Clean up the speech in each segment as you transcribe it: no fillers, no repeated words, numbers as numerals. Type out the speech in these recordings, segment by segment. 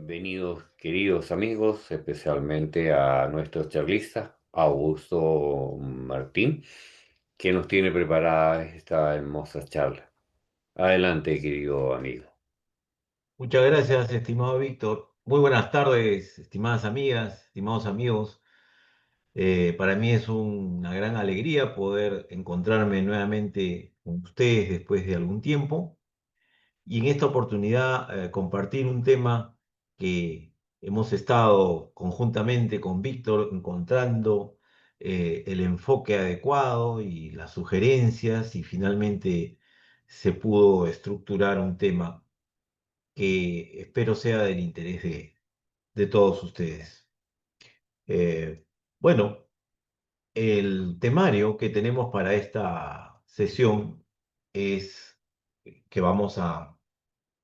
Bienvenidos, queridos amigos, especialmente a nuestro charlista, Augusto Martín, que nos tiene preparada esta hermosa charla. Adelante, querido amigo. Muchas gracias, estimado Víctor. Muy buenas tardes, estimadas amigas, estimados amigos. Para mí es una gran alegría poder encontrarme nuevamente con ustedes después de algún tiempo y en esta oportunidad compartir un tema que hemos estado conjuntamente con Víctor encontrando el enfoque adecuado y las sugerencias y finalmente se pudo estructurar un tema que espero sea del interés de todos ustedes. Eh, bueno, el temario que tenemos para esta sesión es que vamos a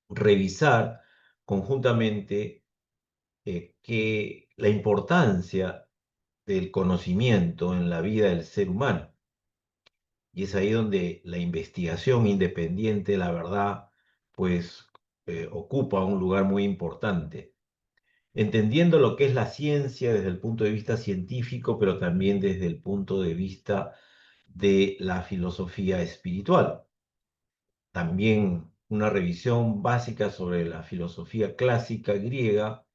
revisar conjuntamente que la importancia del conocimiento en la vida del ser humano. Y es ahí donde la investigación independiente, la verdad, pues ocupa un lugar muy importante entendiendo lo que es la ciencia desde el punto de vista científico, pero también desde el punto de vista de la filosofía espiritual. También una revisión básica sobre la filosofía clásica griega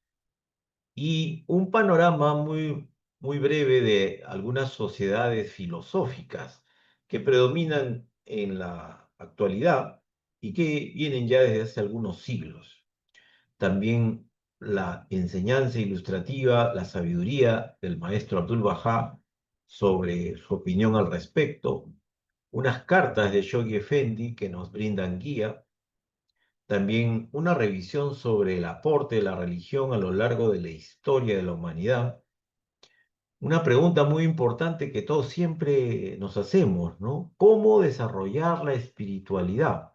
y un panorama muy breve de algunas sociedades filosóficas que predominan en la actualidad y que vienen ya desde hace algunos siglos. También la enseñanza ilustrativa, la sabiduría del maestro Abdul Bahá sobre su opinión al respecto, unas cartas de Shoghi Effendi que nos brindan guía, también una revisión sobre el aporte de la religión a lo largo de la historia de la humanidad, una pregunta muy importante que todos siempre nos hacemos, ¿no? ¿Cómo desarrollar la espiritualidad?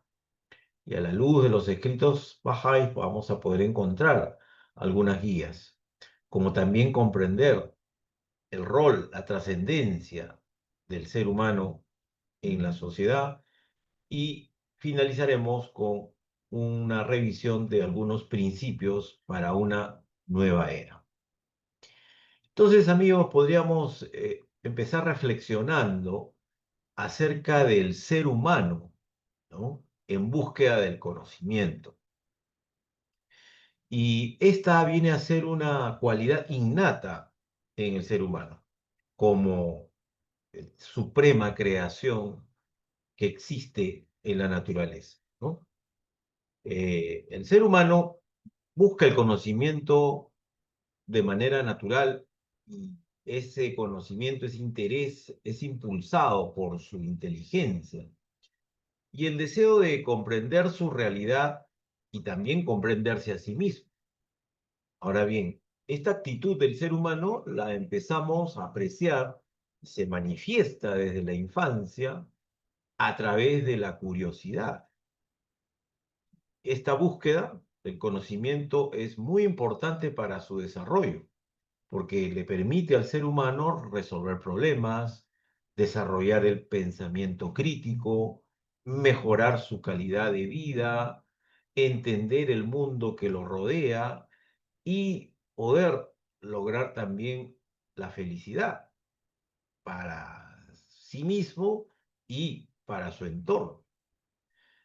Y a la luz de los escritos bajáis vamos a poder encontrar algunas guías, como también comprender el rol, la trascendencia del ser humano en la sociedad y finalizaremos con una revisión de algunos principios para una nueva era. Entonces, amigos, podríamos empezar reflexionando acerca del ser humano, ¿no? En búsqueda del conocimiento. Y esta viene a ser una cualidad innata en el ser humano, como suprema creación que existe en la naturaleza, ¿no? El ser humano busca el conocimiento de manera natural y ese conocimiento, ese interés es impulsado por su inteligencia y el deseo de comprender su realidad y también comprenderse a sí mismo. Ahora bien, esta actitud del ser humano la empezamos a apreciar, se manifiesta desde la infancia a través de la curiosidad. Esta búsqueda del conocimiento es muy importante para su desarrollo, porque le permite al ser humano resolver problemas, desarrollar el pensamiento crítico, mejorar su calidad de vida, entender el mundo que lo rodea y poder lograr también la felicidad para sí mismo y para su entorno.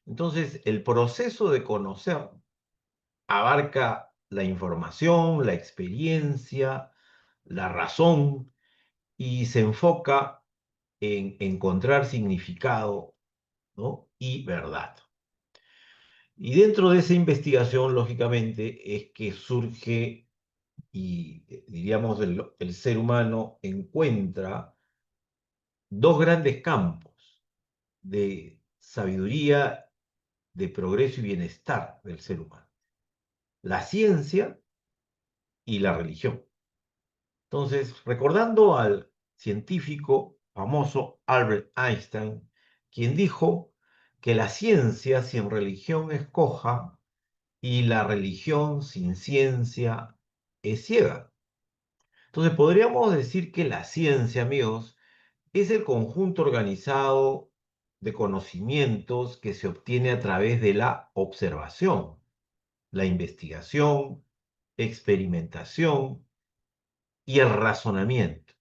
Entonces, el proceso de conocer abarca la información, la experiencia, la razón y se enfoca en encontrar significado, ¿no? Y verdad. Y dentro de esa investigación, lógicamente, es que surge y diríamos el ser humano encuentra dos grandes campos de sabiduría, de progreso y bienestar del ser humano, la ciencia y la religión. Entonces, recordando al científico famoso Albert Einstein, quien dijo que la ciencia sin religión es coja y la religión sin ciencia es ciega. Entonces, podríamos decir que la ciencia, amigos, es el conjunto organizado de conocimientos que se obtiene a través de la observación, la investigación, experimentación y el razonamiento.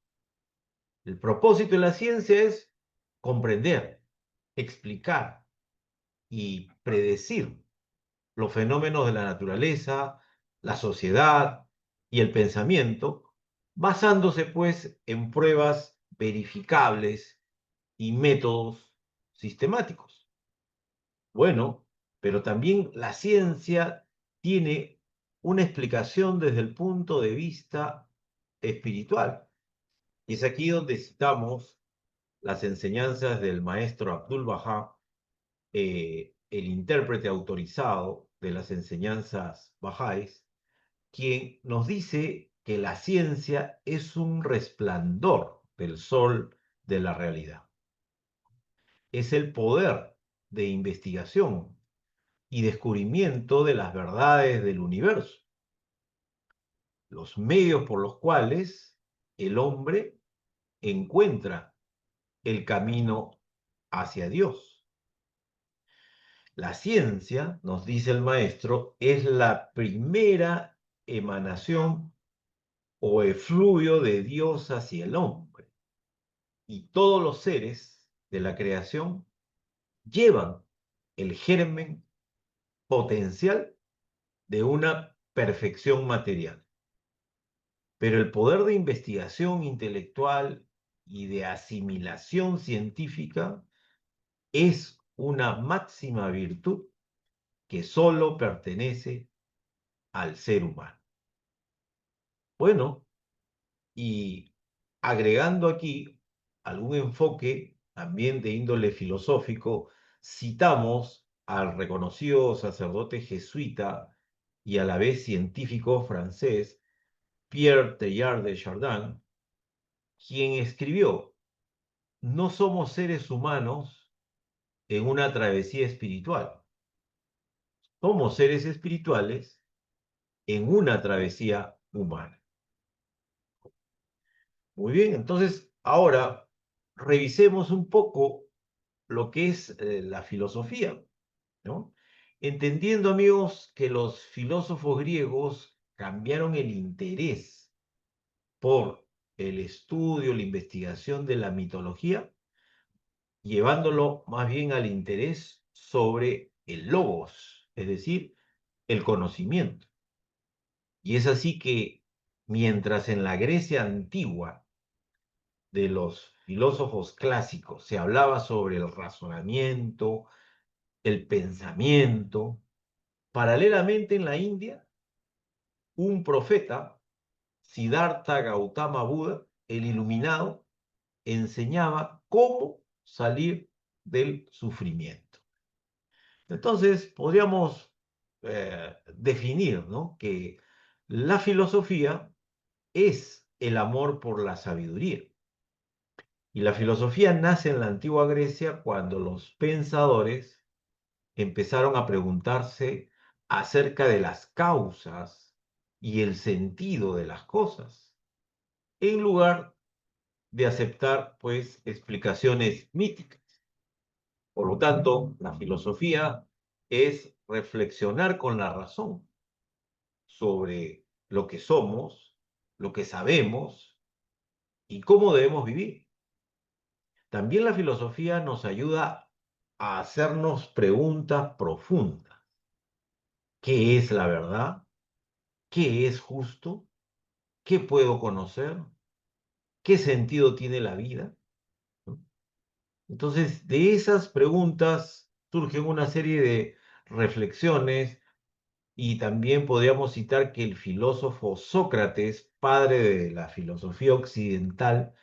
El propósito de la ciencia es comprender, explicar y predecir los fenómenos de la naturaleza, la sociedad y el pensamiento, basándose pues en pruebas verificables y métodos sistemáticos. Bueno, pero también la ciencia tiene una explicación desde el punto de vista espiritual. Y es aquí donde citamos las enseñanzas del maestro Abdul Baha, el intérprete autorizado de las enseñanzas bahá'ís, quien nos dice que la ciencia es un resplandor del sol de la realidad. Es el poder de investigación y descubrimiento de las verdades del universo, los medios por los cuales el hombre encuentra el camino hacia Dios. La ciencia, nos dice el maestro, es la primera emanación o efluvio de Dios hacia el hombre. Y todos los seres de la creación llevan el germen potencial de una perfección material. Pero el poder de investigación intelectual y de asimilación científica es una máxima virtud que solo pertenece al ser humano. Bueno, y agregando aquí algún enfoque también de índole filosófico, citamos al reconocido sacerdote jesuita y a la vez científico francés Pierre Teilhard de Chardin, quien escribió: no somos seres humanos en una travesía espiritual, somos seres espirituales en una travesía humana. Muy bien, entonces ahora revisemos un poco lo que es la filosofía, ¿no? Entendiendo, amigos, que los filósofos griegos cambiaron el interés por el estudio, la investigación de la mitología, llevándolo más bien al interés sobre el logos, es decir, el conocimiento. Y es así que mientras en la Grecia antigua de los filósofos clásicos se hablaba sobre el razonamiento, el pensamiento, paralelamente en la India, un profeta, Siddhartha Gautama Buda, el iluminado, enseñaba cómo salir del sufrimiento. Entonces, podríamos definir, ¿no?, que la filosofía es el amor por la sabiduría. Y la filosofía nace en la antigua Grecia cuando los pensadores empezaron a preguntarse acerca de las causas y el sentido de las cosas, en lugar de aceptar, pues, explicaciones míticas. Por lo tanto, la filosofía es reflexionar con la razón sobre lo que somos, lo que sabemos y cómo debemos vivir. También la filosofía nos ayuda a hacernos preguntas profundas. ¿Qué es la verdad? ¿Qué es justo? ¿Qué puedo conocer? ¿Qué sentido tiene la vida? ¿No? Entonces, de esas preguntas surgen una serie de reflexiones y también podríamos citar que el filósofo Sócrates, padre de la filosofía occidental,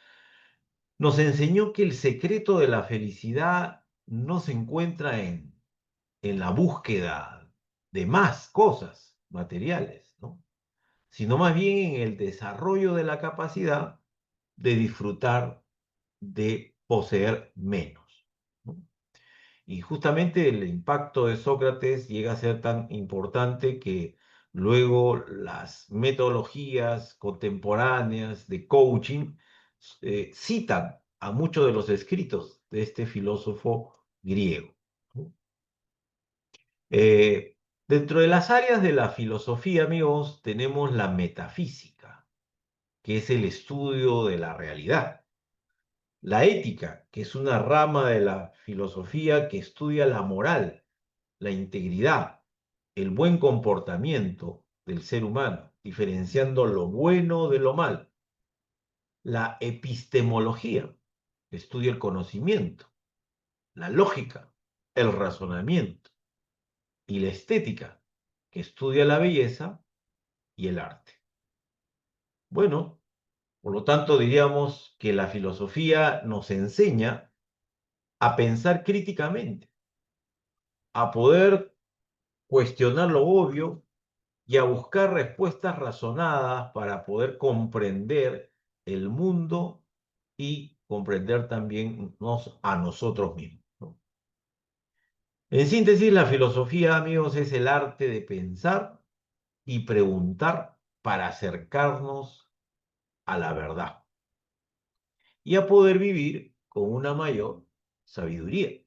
nos enseñó que el secreto de la felicidad no se encuentra en la búsqueda de más cosas materiales, ¿no?, sino más bien en el desarrollo de la capacidad de disfrutar de poseer menos, ¿no? Y justamente el impacto de Sócrates llega a ser tan importante que luego las metodologías contemporáneas de coaching citan a muchos de los escritos de este filósofo griego, ¿no? Dentro de las áreas de la filosofía, amigos, tenemos la metafísica, que es el estudio de la realidad. La ética, que es una rama de la filosofía que estudia la moral, la integridad, el buen comportamiento del ser humano, diferenciando lo bueno de lo malo. La epistemología, que estudia el conocimiento, la lógica, el razonamiento. Y la estética, que estudia la belleza y el arte. Bueno, por lo tanto diríamos que la filosofía nos enseña a pensar críticamente, a poder cuestionar lo obvio y a buscar respuestas razonadas para poder comprender el mundo y comprender también a nosotros mismos, ¿no? En síntesis, la filosofía, amigos, es el arte de pensar y preguntar para acercarnos a la verdad y a poder vivir con una mayor sabiduría.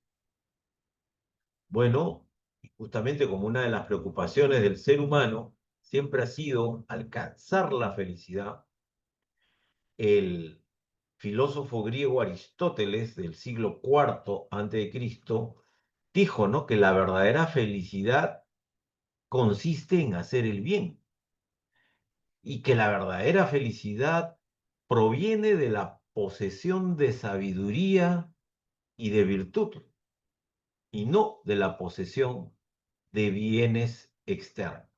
Bueno, justamente como una de las preocupaciones del ser humano siempre ha sido alcanzar la felicidad, el filósofo griego Aristóteles del siglo IV antes de Cristo dijo, ¿no?, que la verdadera felicidad consiste en hacer el bien y que la verdadera felicidad proviene de la posesión de sabiduría y de virtud, y no de la posesión de bienes externos.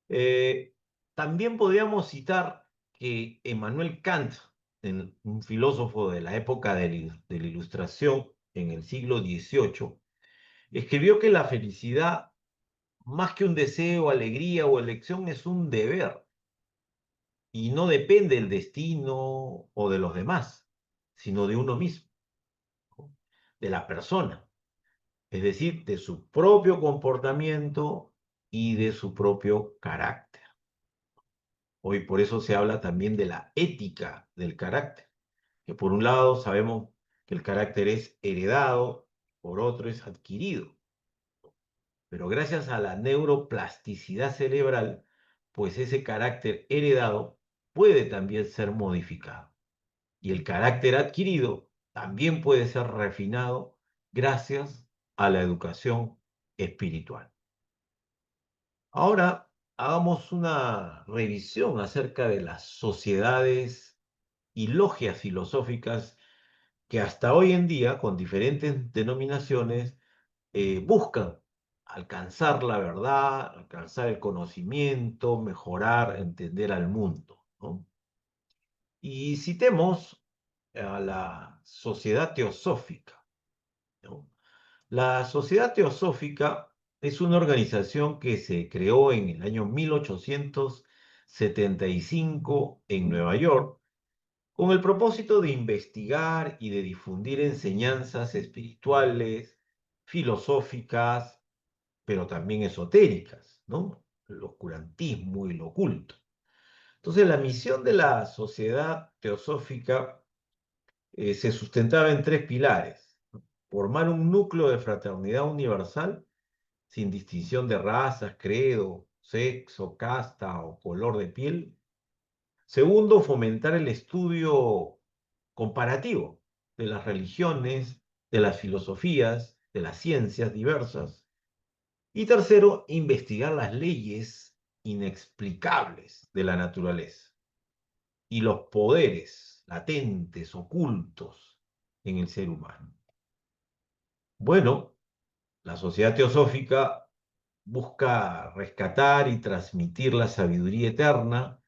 Eh, También podríamos citar que Emmanuel Kant, un filósofo de la época de la Ilustración en el siglo XVIII, escribió que la felicidad, más que un deseo, alegría o elección, es un deber y no depende del destino o de los demás, sino de uno mismo, de la persona, es decir, de su propio comportamiento y de su propio carácter. Hoy por eso se habla también de la ética del carácter, que por un lado sabemos que el carácter es heredado, por otro es adquirido, pero gracias a la neuroplasticidad cerebral, pues ese carácter heredado puede también ser modificado. Y el carácter adquirido también puede ser refinado gracias a la educación espiritual. Ahora hagamos una revisión acerca de las sociedades y logias filosóficas que hasta hoy en día, con diferentes denominaciones, buscan alcanzar la verdad, alcanzar el conocimiento, mejorar, entender al mundo, ¿no? Y citemos a la Sociedad Teosófica, ¿no? La Sociedad Teosófica es una organización que se creó en el año 1875 en Nueva York con el propósito de investigar y de difundir enseñanzas espirituales, filosóficas, pero también esotéricas, ¿no? El oscurantismo y lo oculto. Entonces, la misión de la Sociedad Teosófica se sustentaba en tres pilares: formar un núcleo de fraternidad universal sin distinción de razas, credo, sexo, casta o color de piel. Segundo, fomentar el estudio comparativo de las religiones, de las filosofías, de las ciencias diversas. Y tercero, investigar las leyes inexplicables de la naturaleza y los poderes latentes, ocultos en el ser humano. Bueno, la sociedad teosófica busca rescatar y transmitir la sabiduría eterna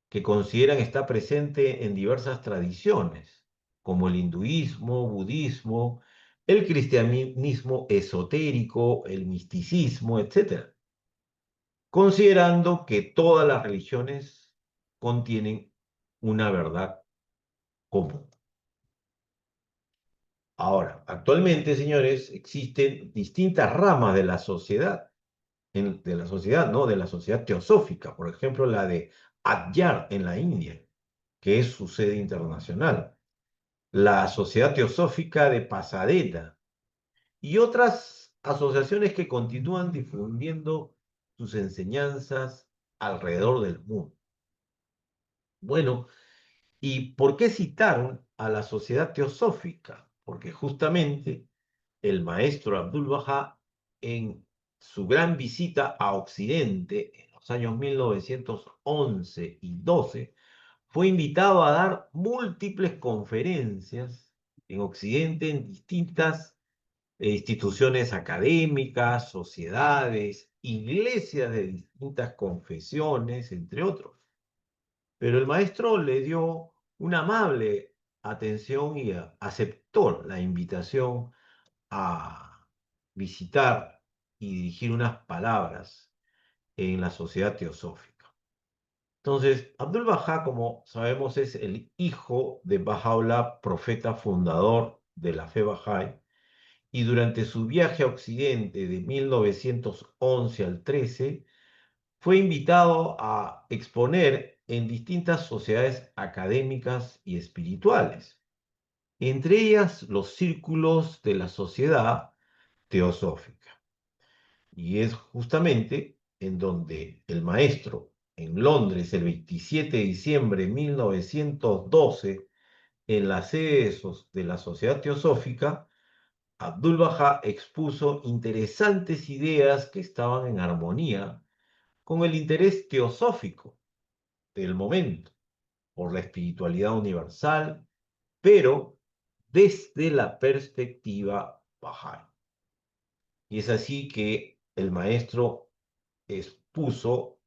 que consideran está presente en diversas tradiciones, como el hinduismo, budismo, el cristianismo esotérico, el misticismo, etcétera, considerando que todas las religiones contienen una verdad común. Ahora, actualmente, señores, existen distintas ramas de la sociedad, de la sociedad, ¿no? De la sociedad teosófica, por ejemplo, la de Adyar en la India, que es su sede internacional, la Sociedad Teosófica de Pasadena y otras asociaciones que continúan difundiendo sus enseñanzas alrededor del mundo. Bueno, ¿y por qué citaron a la Sociedad Teosófica? Porque justamente el maestro Abdul Baha, en su gran visita a Occidente en los años 1911 y 12, fue invitado a dar múltiples conferencias en Occidente en distintas instituciones académicas, sociedades, iglesias de distintas confesiones, entre otros. Pero el maestro le dio una amable atención y aceptó la invitación a visitar y dirigir unas palabras en la Sociedad Teosófica. Entonces, Abdul Baha, como sabemos, es el hijo de Bahá'u'lláh, profeta fundador de la fe Bahá'í, y durante su viaje a Occidente de 1911 al 13, fue invitado a exponer en distintas sociedades académicas y espirituales, entre ellas los círculos de la Sociedad Teosófica. Y es justamente en donde el maestro, en Londres, el 27 de diciembre de 1912, en la sede de la Sociedad Teosófica, Abdul Baha expuso interesantes ideas que estaban en armonía con el interés teosófico del momento por la espiritualidad universal, pero desde la perspectiva Bahá'í. Y es así que el maestro expuso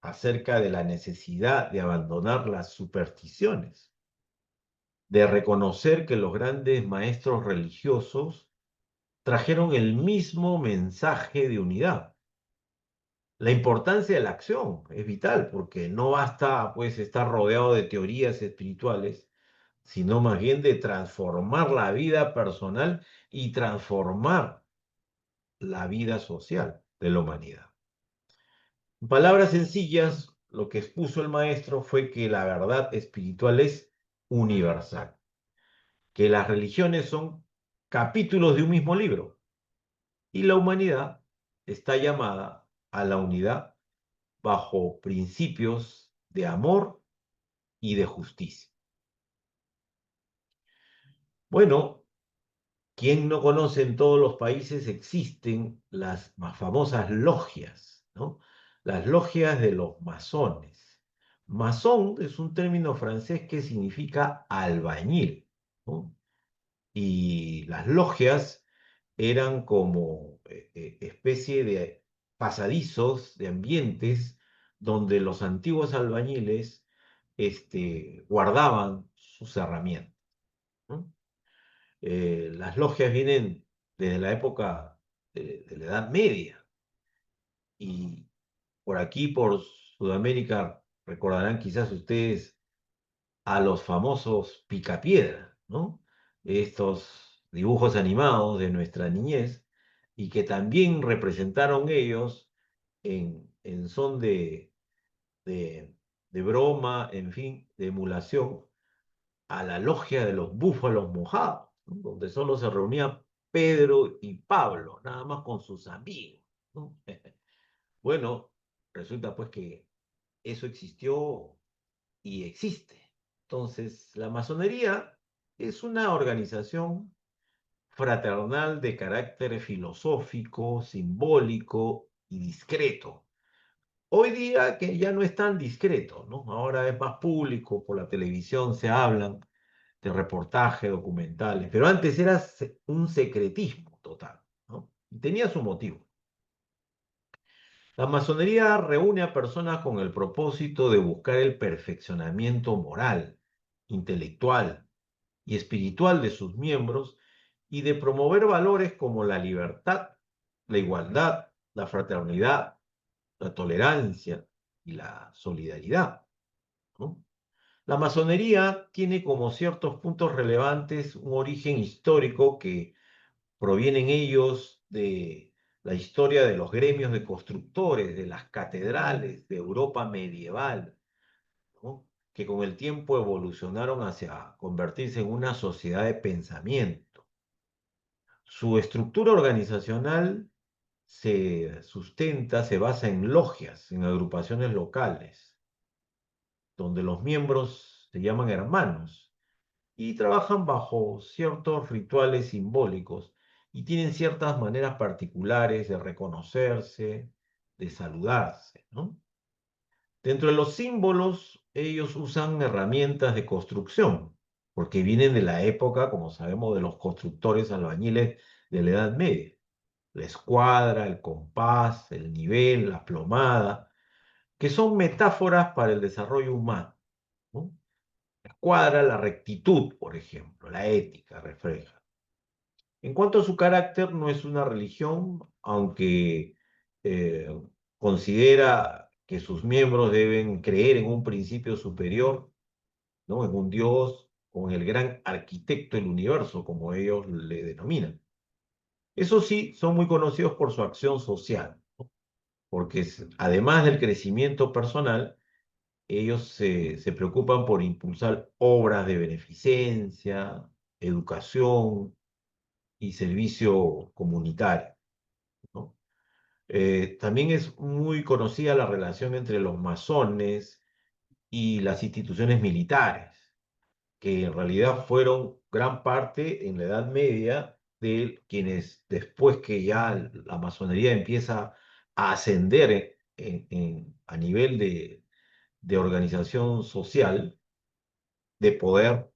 acerca de la necesidad de abandonar las supersticiones, de reconocer que los grandes maestros religiosos trajeron el mismo mensaje de unidad. La importancia de la acción es vital porque no basta pues estar rodeado de teorías espirituales, sino más bien de transformar la vida personal y transformar la vida social de la humanidad. En palabras sencillas, lo que expuso el maestro fue que la verdad espiritual es universal, que las religiones son capítulos de un mismo libro y la humanidad está llamada a la unidad bajo principios de amor y de justicia. Bueno, ¿quién no conoce en todos los países existen las más famosas logias, ¿no? Las logias de los masones. Masón es un término francés que significa albañil, ¿no? Y las logias eran como especie de pasadizos, de ambientes donde los antiguos albañiles guardaban sus herramientas, ¿no? Las logias vienen desde la época de la Edad Media y por aquí, por Sudamérica, recordarán quizás ustedes a los famosos Picapiedra, ¿no? Estos dibujos animados de nuestra niñez y que también representaron ellos en son de, de broma, en fin, de emulación a la logia de los búfalos mojados, ¿no? Donde solo se reunían Pedro y Pablo, nada más con sus amigos, ¿no? Bueno, resulta pues que eso existió y existe. Entonces, la masonería es una organización fraternal de carácter filosófico, simbólico y discreto. Hoy día que ya no es tan discreto, ¿no? Ahora es más público, por la televisión se hablan de reportajes, documentales, pero antes era un secretismo total, ¿no? Y tenía su motivo. La masonería reúne a personas con el propósito de buscar el perfeccionamiento moral, intelectual y espiritual de sus miembros y de promover valores como la libertad, la igualdad, la fraternidad, la tolerancia y la solidaridad, ¿no? La masonería tiene como ciertos puntos relevantes un origen histórico que provienen ellos de la historia de los gremios de constructores, de las catedrales de Europa medieval, ¿no? Que con el tiempo evolucionaron hacia convertirse en una sociedad de pensamiento. Su estructura organizacional se sustenta, se basa en logias, en agrupaciones locales, donde los miembros se llaman hermanos y trabajan bajo ciertos rituales simbólicos y tienen ciertas maneras particulares de reconocerse, de saludarse, ¿no? Dentro de los símbolos, ellos usan herramientas de construcción, porque vienen de la época, como sabemos, de los constructores albañiles de la Edad Media. La escuadra, el compás, el nivel, la plomada, que son metáforas para el desarrollo humano, ¿no? La escuadra, la rectitud, por ejemplo, la ética refleja. En cuanto a su carácter, no es una religión, aunque eh, considera que sus miembros deben creer en un principio superior, ¿no? En un Dios, con el gran arquitecto del universo, como ellos le denominan. Eso sí, son muy conocidos por su acción social, porque además del crecimiento personal, ellos se preocupan por impulsar obras de beneficencia, educación y servicio comunitario, ¿no? También es muy conocida la relación entre los masones y las instituciones militares, que en realidad fueron gran parte en la Edad Media de quienes después que ya la masonería empieza a ascender a nivel de organización social, de poder,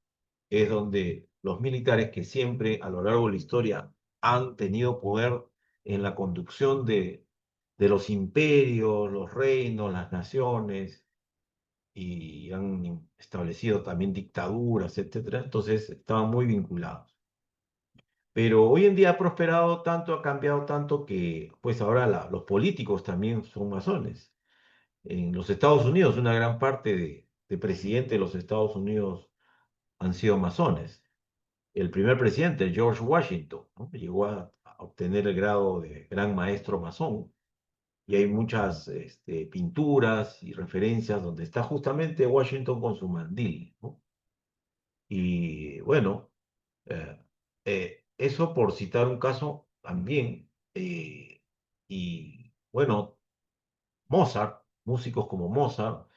es donde los militares que siempre a lo largo de la historia han tenido poder en la conducción de los imperios, los reinos, las naciones, y han establecido también dictaduras, etcétera. Entonces estaban muy vinculados. Pero hoy en día ha prosperado tanto, ha cambiado tanto que pues ahora los políticos también son masones. En los Estados Unidos, una gran parte de presidentes de los Estados Unidos han sido masones. El primer presidente, George Washington, ¿no? Llegó a obtener el grado de gran maestro masón y hay muchas pinturas y referencias donde está justamente Washington con su mandil, ¿no? Y bueno, eh, eso por citar un caso también. Y bueno, Mozart, músicos como Mozart,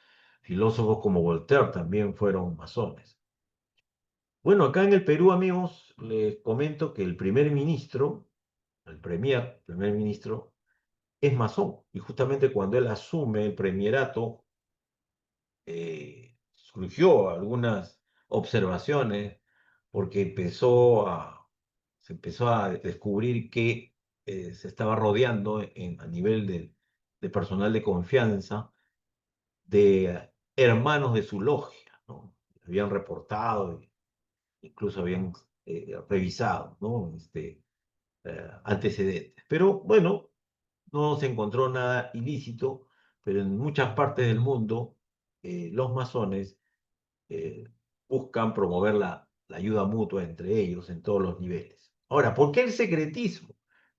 filósofos como Voltaire también fueron masones. Bueno, acá en el Perú, amigos, les comento que el primer ministro, primer ministro, es masón. Y justamente cuando él asume el premierato, surgió algunas observaciones porque se empezó a descubrir que se estaba rodeando a nivel de personal de confianza de hermanos de su logia, ¿no? Habían reportado, incluso habían revisado, ¿no? Antecedentes. Pero bueno, no se encontró nada ilícito, pero en muchas partes del mundo los masones eh, buscan promover la ayuda mutua entre ellos en todos los niveles. Ahora, ¿por qué el secretismo?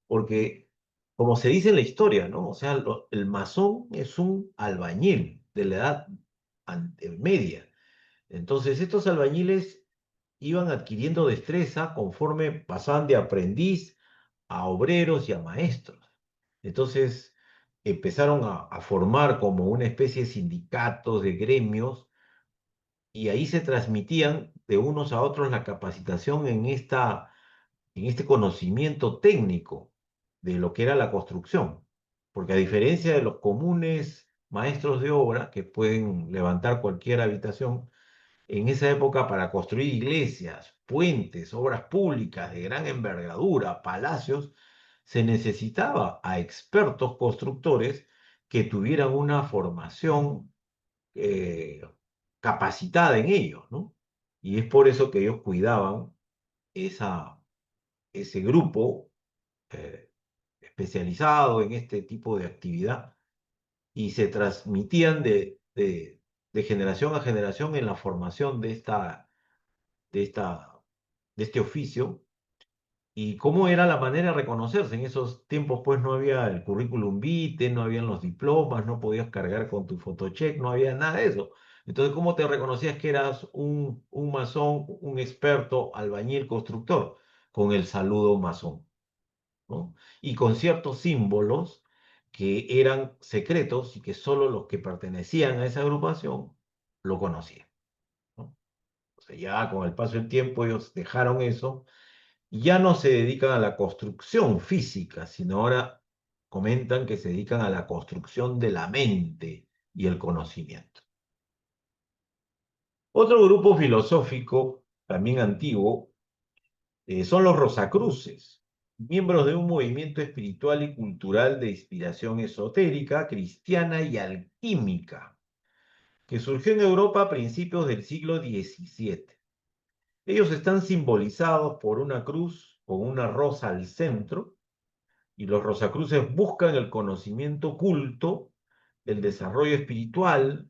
Porque, como se dice en la historia, ¿no? O sea, el masón es un albañil de la edad media. Entonces, estos albañiles iban adquiriendo destreza conforme pasaban de aprendiz a obreros y a maestros. Entonces, empezaron a formar como una especie de sindicatos, de gremios, y ahí se transmitían de unos a otros la capacitación en este conocimiento técnico de lo que era la construcción. Porque a diferencia de los comunes maestros de obra que pueden levantar cualquier habitación, en esa época para construir iglesias, puentes, obras públicas de gran envergadura, palacios, se necesitaba a expertos constructores que tuvieran una formación eh, capacitada en ellos, ¿no? Y es por eso que ellos cuidaban esa, ese grupo eh, especializado en este tipo de actividad y se transmitían de generación a generación en la formación de, esta, de este oficio. ¿Y cómo era la manera de reconocerse? En esos tiempos pues no había el currículum vitae, no habían los diplomas, no podías cargar con tu photocheck, no había nada de eso. Entonces, ¿cómo te reconocías que eras un masón, un experto albañil constructor? Con el saludo masón. ¿no? Y con ciertos símbolos que eran secretos y que solo los que pertenecían a esa agrupación lo conocían, ¿no? O sea, ya con el paso del tiempo ellos dejaron eso y ya no se dedican a la construcción física, sino ahora comentan que se dedican a la construcción de la mente y el conocimiento. Otro grupo filosófico, también antiguo, son los Rosacruces, miembros de un movimiento espiritual y cultural de inspiración esotérica, cristiana y alquímica, que surgió en Europa a principios del siglo XVII. Ellos están simbolizados por una cruz con una rosa al centro, y los Rosacruces buscan el conocimiento oculto, el desarrollo espiritual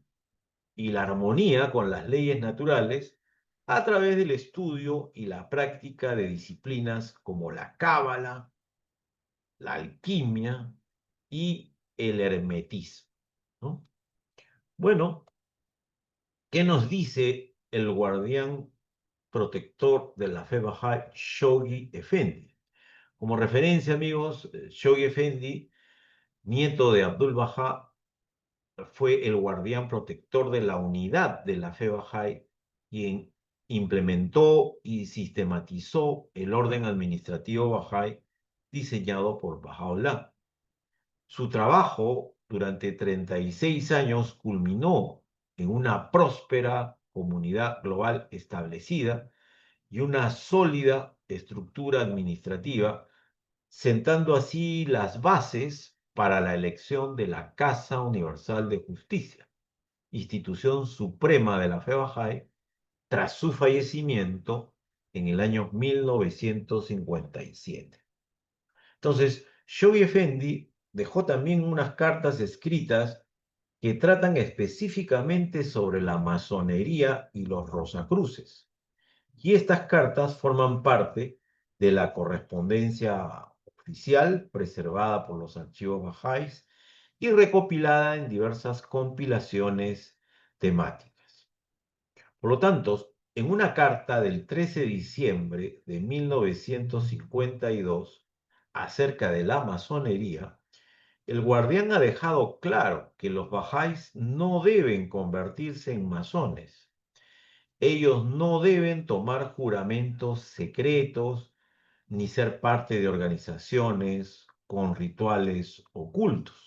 y la armonía con las leyes naturales a través del estudio y la práctica de disciplinas como la cábala, la alquimia y el hermetismo, ¿no? Bueno, ¿qué nos dice el guardián protector de la fe Bahá'í, Shoghi Effendi? Como referencia, amigos, Shoghi Effendi, nieto de Abdul Bahá, fue el guardián protector de la unidad de la fe Bahá'í, quien implementó y sistematizó el orden administrativo Bahá'í diseñado por Bahá'u'lláh. Su trabajo durante 36 años culminó en una próspera comunidad global establecida y una sólida estructura administrativa, sentando así las bases para la elección de la Casa Universal de Justicia, institución suprema de la fe Bahá'í, tras su fallecimiento en el año 1957. Entonces, Shoghi Effendi dejó también unas cartas escritas que tratan específicamente sobre la masonería y los Rosacruces. Y estas cartas forman parte de la correspondencia oficial preservada por los archivos bajáis y recopilada en diversas compilaciones temáticas. Por lo tanto, en una carta del 13 de diciembre de 1952 acerca de la masonería, el guardián ha dejado claro que los bajáis no deben convertirse en masones. Ellos no deben tomar juramentos secretos ni ser parte de organizaciones con rituales ocultos.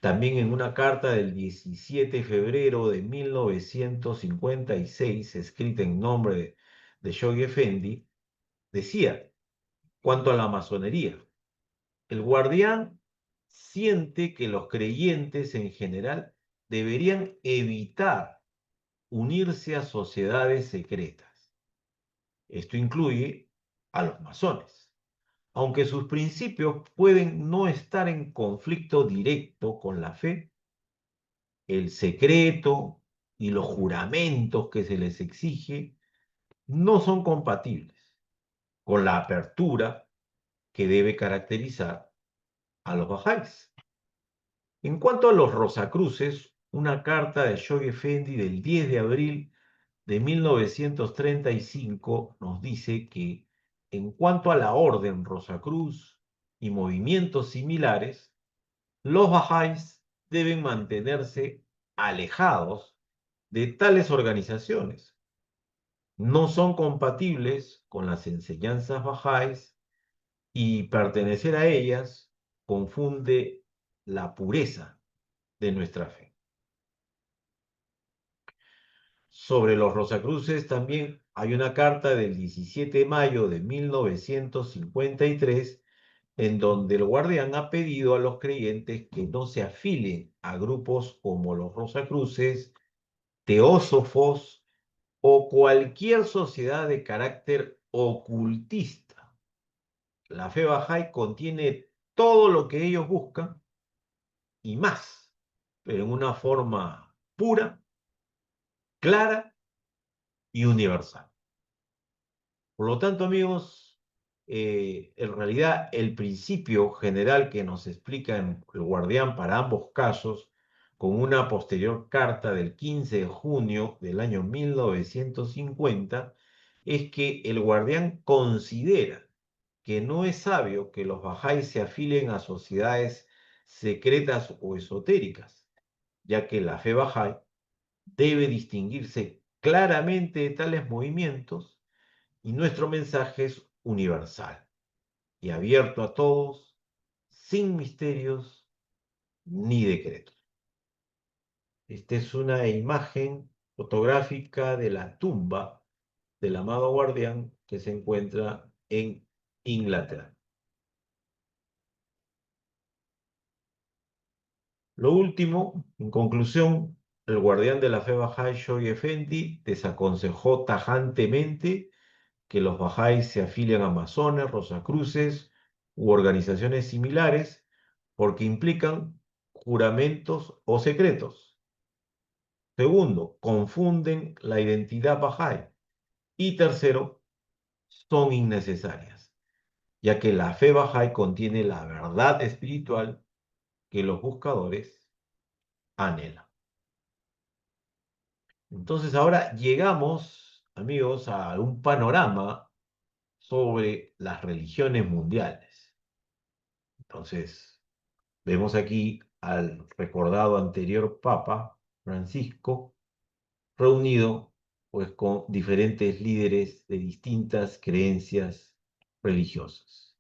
También en una carta del 17 de febrero de 1956, escrita en nombre de Shoghi Effendi, decía, cuanto a la masonería, el guardián siente que los creyentes en general deberían evitar unirse a sociedades secretas. Esto incluye a los masones, aunque sus principios pueden no estar en conflicto directo con la fe, el secreto y los juramentos que se les exige no son compatibles con la apertura que debe caracterizar a los bajáis. En cuanto a los Rosacruces, una carta de Shoghi Effendi del 10 de abril de 1935 nos dice que en cuanto a la Orden Rosacruz y movimientos similares, los bajáis deben mantenerse alejados de tales organizaciones. No son compatibles con las enseñanzas bajáis y pertenecer a ellas confunde la pureza de nuestra fe. Sobre los Rosacruces también hay una carta del 17 de mayo de 1953 en donde el guardián ha pedido a los creyentes que no se afilien a grupos como los Rosacruces, teósofos o cualquier sociedad de carácter ocultista. La fe Bahá'í contiene todo lo que ellos buscan y más, pero en una forma pura, clara y universal. Por lo tanto, amigos, en realidad el principio general que nos explica el guardián para ambos casos, con una posterior carta del 15 de junio del año 1950, es que el guardián considera que no es sabio que los bajáis se afilien a sociedades secretas o esotéricas, ya que la fe bajá'í debe distinguirse claramente de tales movimientos y nuestro mensaje es universal y abierto a todos, sin misterios ni decretos. Esta es una imagen fotográfica de la tumba del amado guardián que se encuentra en Inglaterra. Lo último, en conclusión, el guardián de la fe Bahá'í, Shoy Effendi, desaconsejó tajantemente que los bajáis se afilian a masones, rosacruces u organizaciones similares porque implican juramentos o secretos. Segundo, confunden la identidad bajá'í. Y tercero, son innecesarias, ya que la fe bajá'í contiene la verdad espiritual que los buscadores anhelan. Entonces ahora llegamos, amigos, a un panorama sobre las religiones mundiales. Entonces, vemos aquí al recordado anterior Papa Francisco reunido pues con diferentes líderes de distintas creencias religiosas.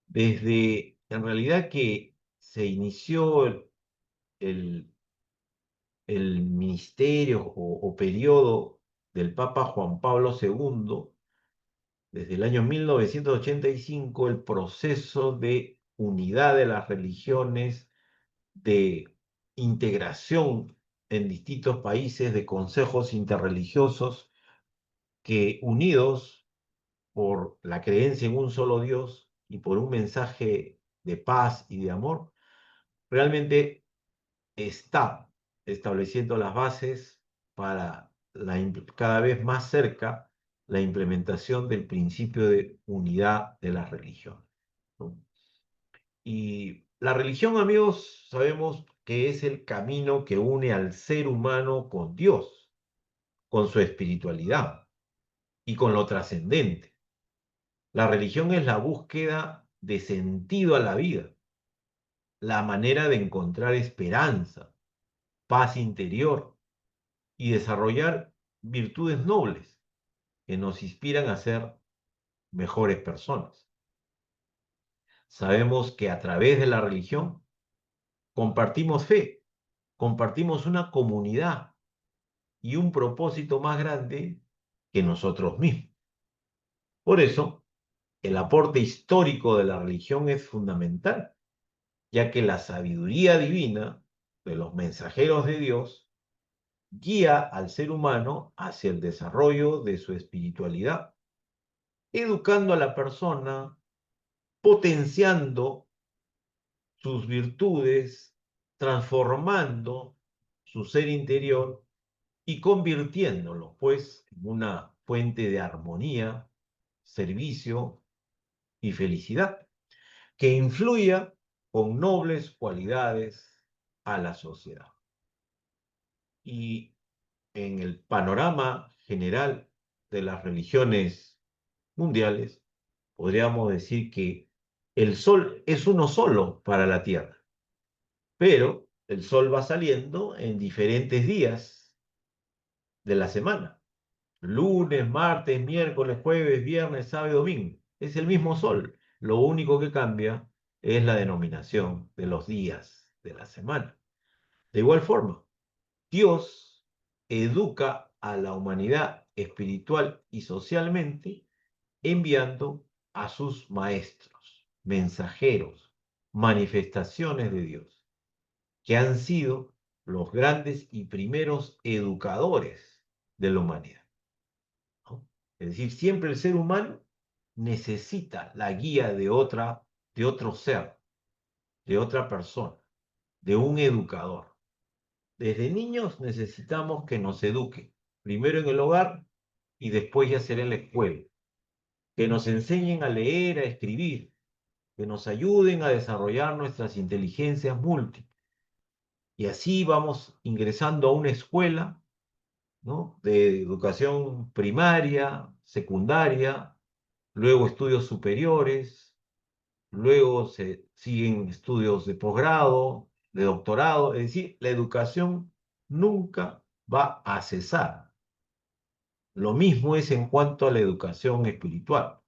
Desde en realidad que se inició el, el ministerio o periodo del Papa Juan Pablo II, desde el año 1985, el proceso de unidad de las religiones, de integración en distintos países, de consejos interreligiosos que unidos por la creencia en un solo Dios y por un mensaje de paz y de amor, realmente está estableciendo las bases para cada vez más cerca la implementación del principio de unidad de la religión, ¿no? Y la religión, amigos, sabemos que es el camino que une al ser humano con Dios, con su espiritualidad y con lo trascendente. La religión es la búsqueda de sentido a la vida, la manera de encontrar esperanza, paz interior y desarrollar virtudes nobles que nos inspiran a ser mejores personas. Sabemos que a través de la religión compartimos fe, compartimos una comunidad y un propósito más grande que nosotros mismos. Por eso, el aporte histórico de la religión es fundamental, ya que la sabiduría divina de los mensajeros de Dios guía al ser humano hacia el desarrollo de su espiritualidad, educando a la persona, potenciando sus virtudes, transformando su ser interior y convirtiéndolo, pues, en una fuente de armonía, servicio y felicidad, que influya con nobles cualidades a la sociedad. Y en el panorama general de las religiones mundiales, podríamos decir que el sol es uno solo para la Tierra, pero el sol va saliendo en diferentes días de la semana: lunes, martes, miércoles, jueves, viernes, sábado y domingo. Es el mismo sol. Lo único que cambia es la denominación de los días de la semana. De igual forma, Dios educa a la humanidad espiritual y socialmente enviando a sus maestros, mensajeros, manifestaciones de Dios, que han sido los grandes y primeros educadores de la humanidad, ¿no? Es decir, siempre el ser humano necesita la guía de otro ser, de otra persona, de un educador. Desde niños necesitamos que nos eduquen, primero en el hogar y después ya será en la escuela, que nos enseñen a leer, a escribir, que nos ayuden a desarrollar nuestras inteligencias múltiples. Y así vamos ingresando a una escuela, ¿no?, de educación primaria, secundaria, luego estudios superiores, luego se siguen estudios de posgrado, de doctorado, es decir, la educación nunca va a cesar. Lo mismo es en cuanto a la educación espiritual.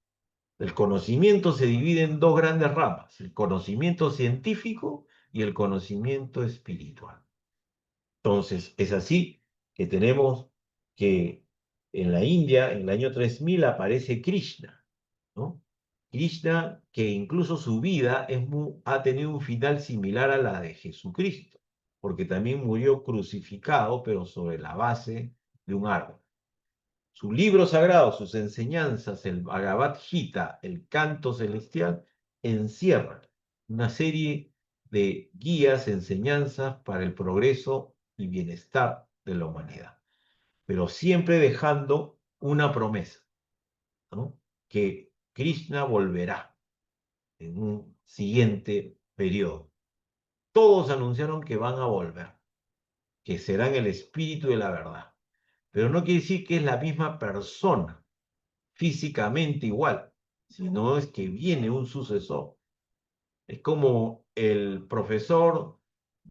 El conocimiento se divide en dos grandes ramas, el conocimiento científico y el conocimiento espiritual. Entonces, es así que tenemos que en la India, en el año 3000, aparece Krishna, ¿no? Krishna, que incluso su vida ha tenido un final similar a la de Jesucristo, porque también murió crucificado, pero sobre la base de un árbol. Su libro sagrado, sus enseñanzas, el Bhagavad Gita, el canto celestial, encierran una serie de guías, enseñanzas para el progreso y bienestar de la humanidad, pero siempre dejando una promesa, ¿no? Que Krishna volverá en un siguiente periodo. Todos anunciaron que van a volver, que serán el espíritu de la verdad, pero no quiere decir que es la misma persona físicamente igual, sino es que viene un sucesor. Es como el profesor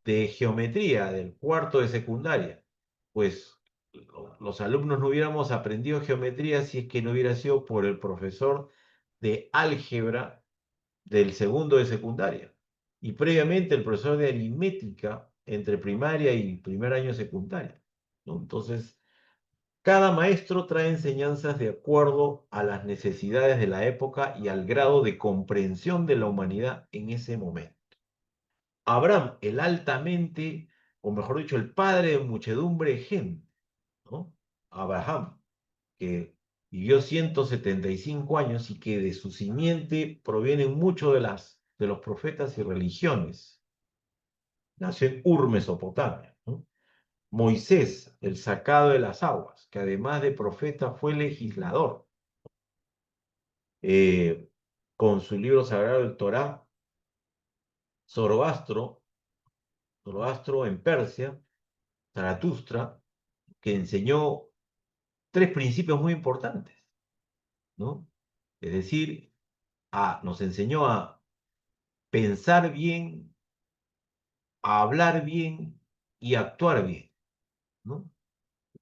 de geometría del cuarto de secundaria. Pues los alumnos no hubiéramos aprendido geometría si es que no hubiera sido por el profesor de álgebra del segundo de secundaria. Y previamente el profesor de aritmética entre primaria y primer año de secundaria, ¿no? Entonces, cada maestro trae enseñanzas de acuerdo a las necesidades de la época y al grado de comprensión de la humanidad en ese momento. Abraham, el altamente, o mejor dicho, el padre de muchedumbre de gente, ¿no? Abraham, que vivió 175 años y que de su simiente provienen muchos de los profetas y religiones. Nació en Ur, Mesopotamia, ¿no? Moisés, el sacado de las aguas, que además de profeta fue legislador, eh, con su libro sagrado, el Torá. Zoroastro, Zoroastro en Persia, Zaratustra, que enseñó tres principios muy importantes, ¿no? Es decir, nos enseñó a pensar bien, a hablar bien y a actuar bien, ¿no?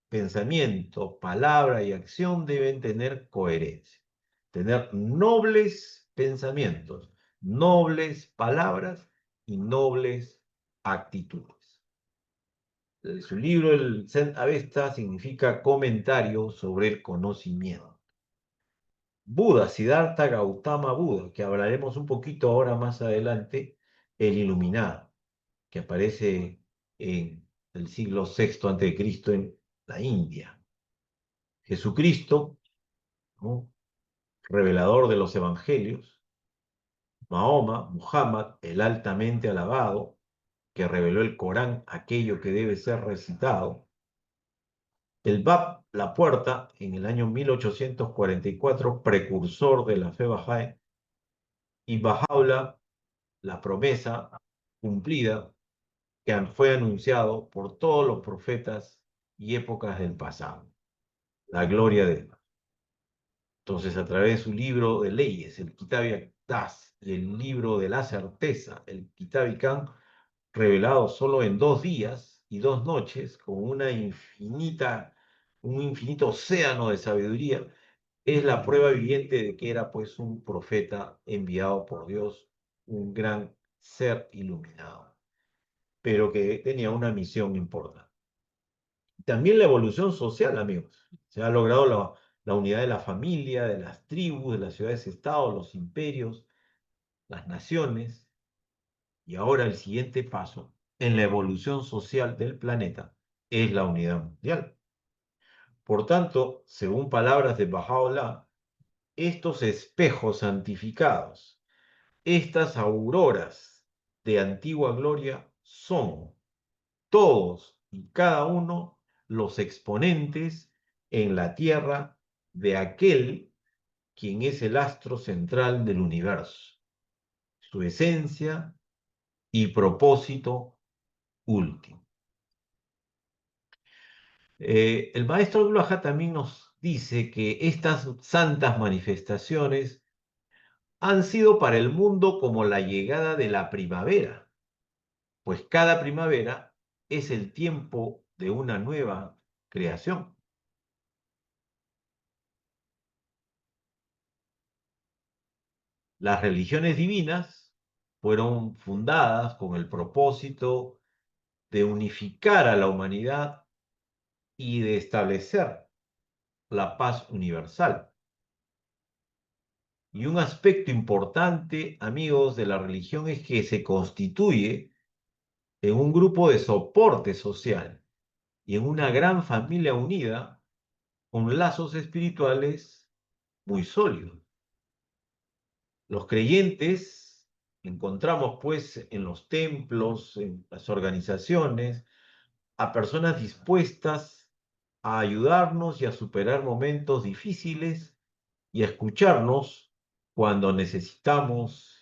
Pensamiento, palabra y acción deben tener coherencia, tener nobles pensamientos, nobles palabras y nobles actitudes. Su libro, el Zen Avesta, significa comentario sobre el conocimiento. Buda, Siddhartha Gautama Buda, que hablaremos un poquito ahora más adelante, el iluminado, que aparece en el siglo VI a.C. en la India. Jesucristo, ¿no? Revelador de los evangelios. Mahoma, Muhammad, el altamente alabado, que reveló el Corán, aquello que debe ser recitado. El Bab, la puerta, en el año 1844, precursor de la fe Bahá'í, y Bahá'u'lláh, la promesa cumplida que fue anunciado por todos los profetas y épocas del pasado, la gloria de Dios. Entonces, a través de su libro de leyes, el Kitab Das, y el libro de la certeza, el Kitab Kan, revelado solo en 2 días y 2 noches, con un infinito océano de sabiduría, es la prueba viviente de que era pues un profeta enviado por Dios, un gran ser iluminado, pero que tenía una misión importante. También la evolución social, amigos. Se ha logrado la unidad de la familia, de las tribus, de las ciudades-estados, los imperios, las naciones, y ahora el siguiente paso en la evolución social del planeta es la unidad mundial. Por tanto, según palabras de Baha'u'lláh, estos espejos santificados, estas auroras de antigua gloria son todos y cada uno los exponentes en la tierra de aquel quien es el astro central del universo, su esencia y propósito último. El maestro Abdu'l-Bahá también nos dice que estas santas manifestaciones han sido para el mundo como la llegada de la primavera, pues cada primavera es el tiempo de una nueva creación. Las religiones divinas fueron fundadas con el propósito de unificar a la humanidad y de establecer la paz universal. Y un aspecto importante, amigos, de la religión es que se constituye en un grupo de soporte social y en una gran familia unida con lazos espirituales muy sólidos. Los creyentes encontramos pues en los templos, en las organizaciones, a personas dispuestas a ayudarnos y a superar momentos difíciles y a escucharnos cuando necesitamos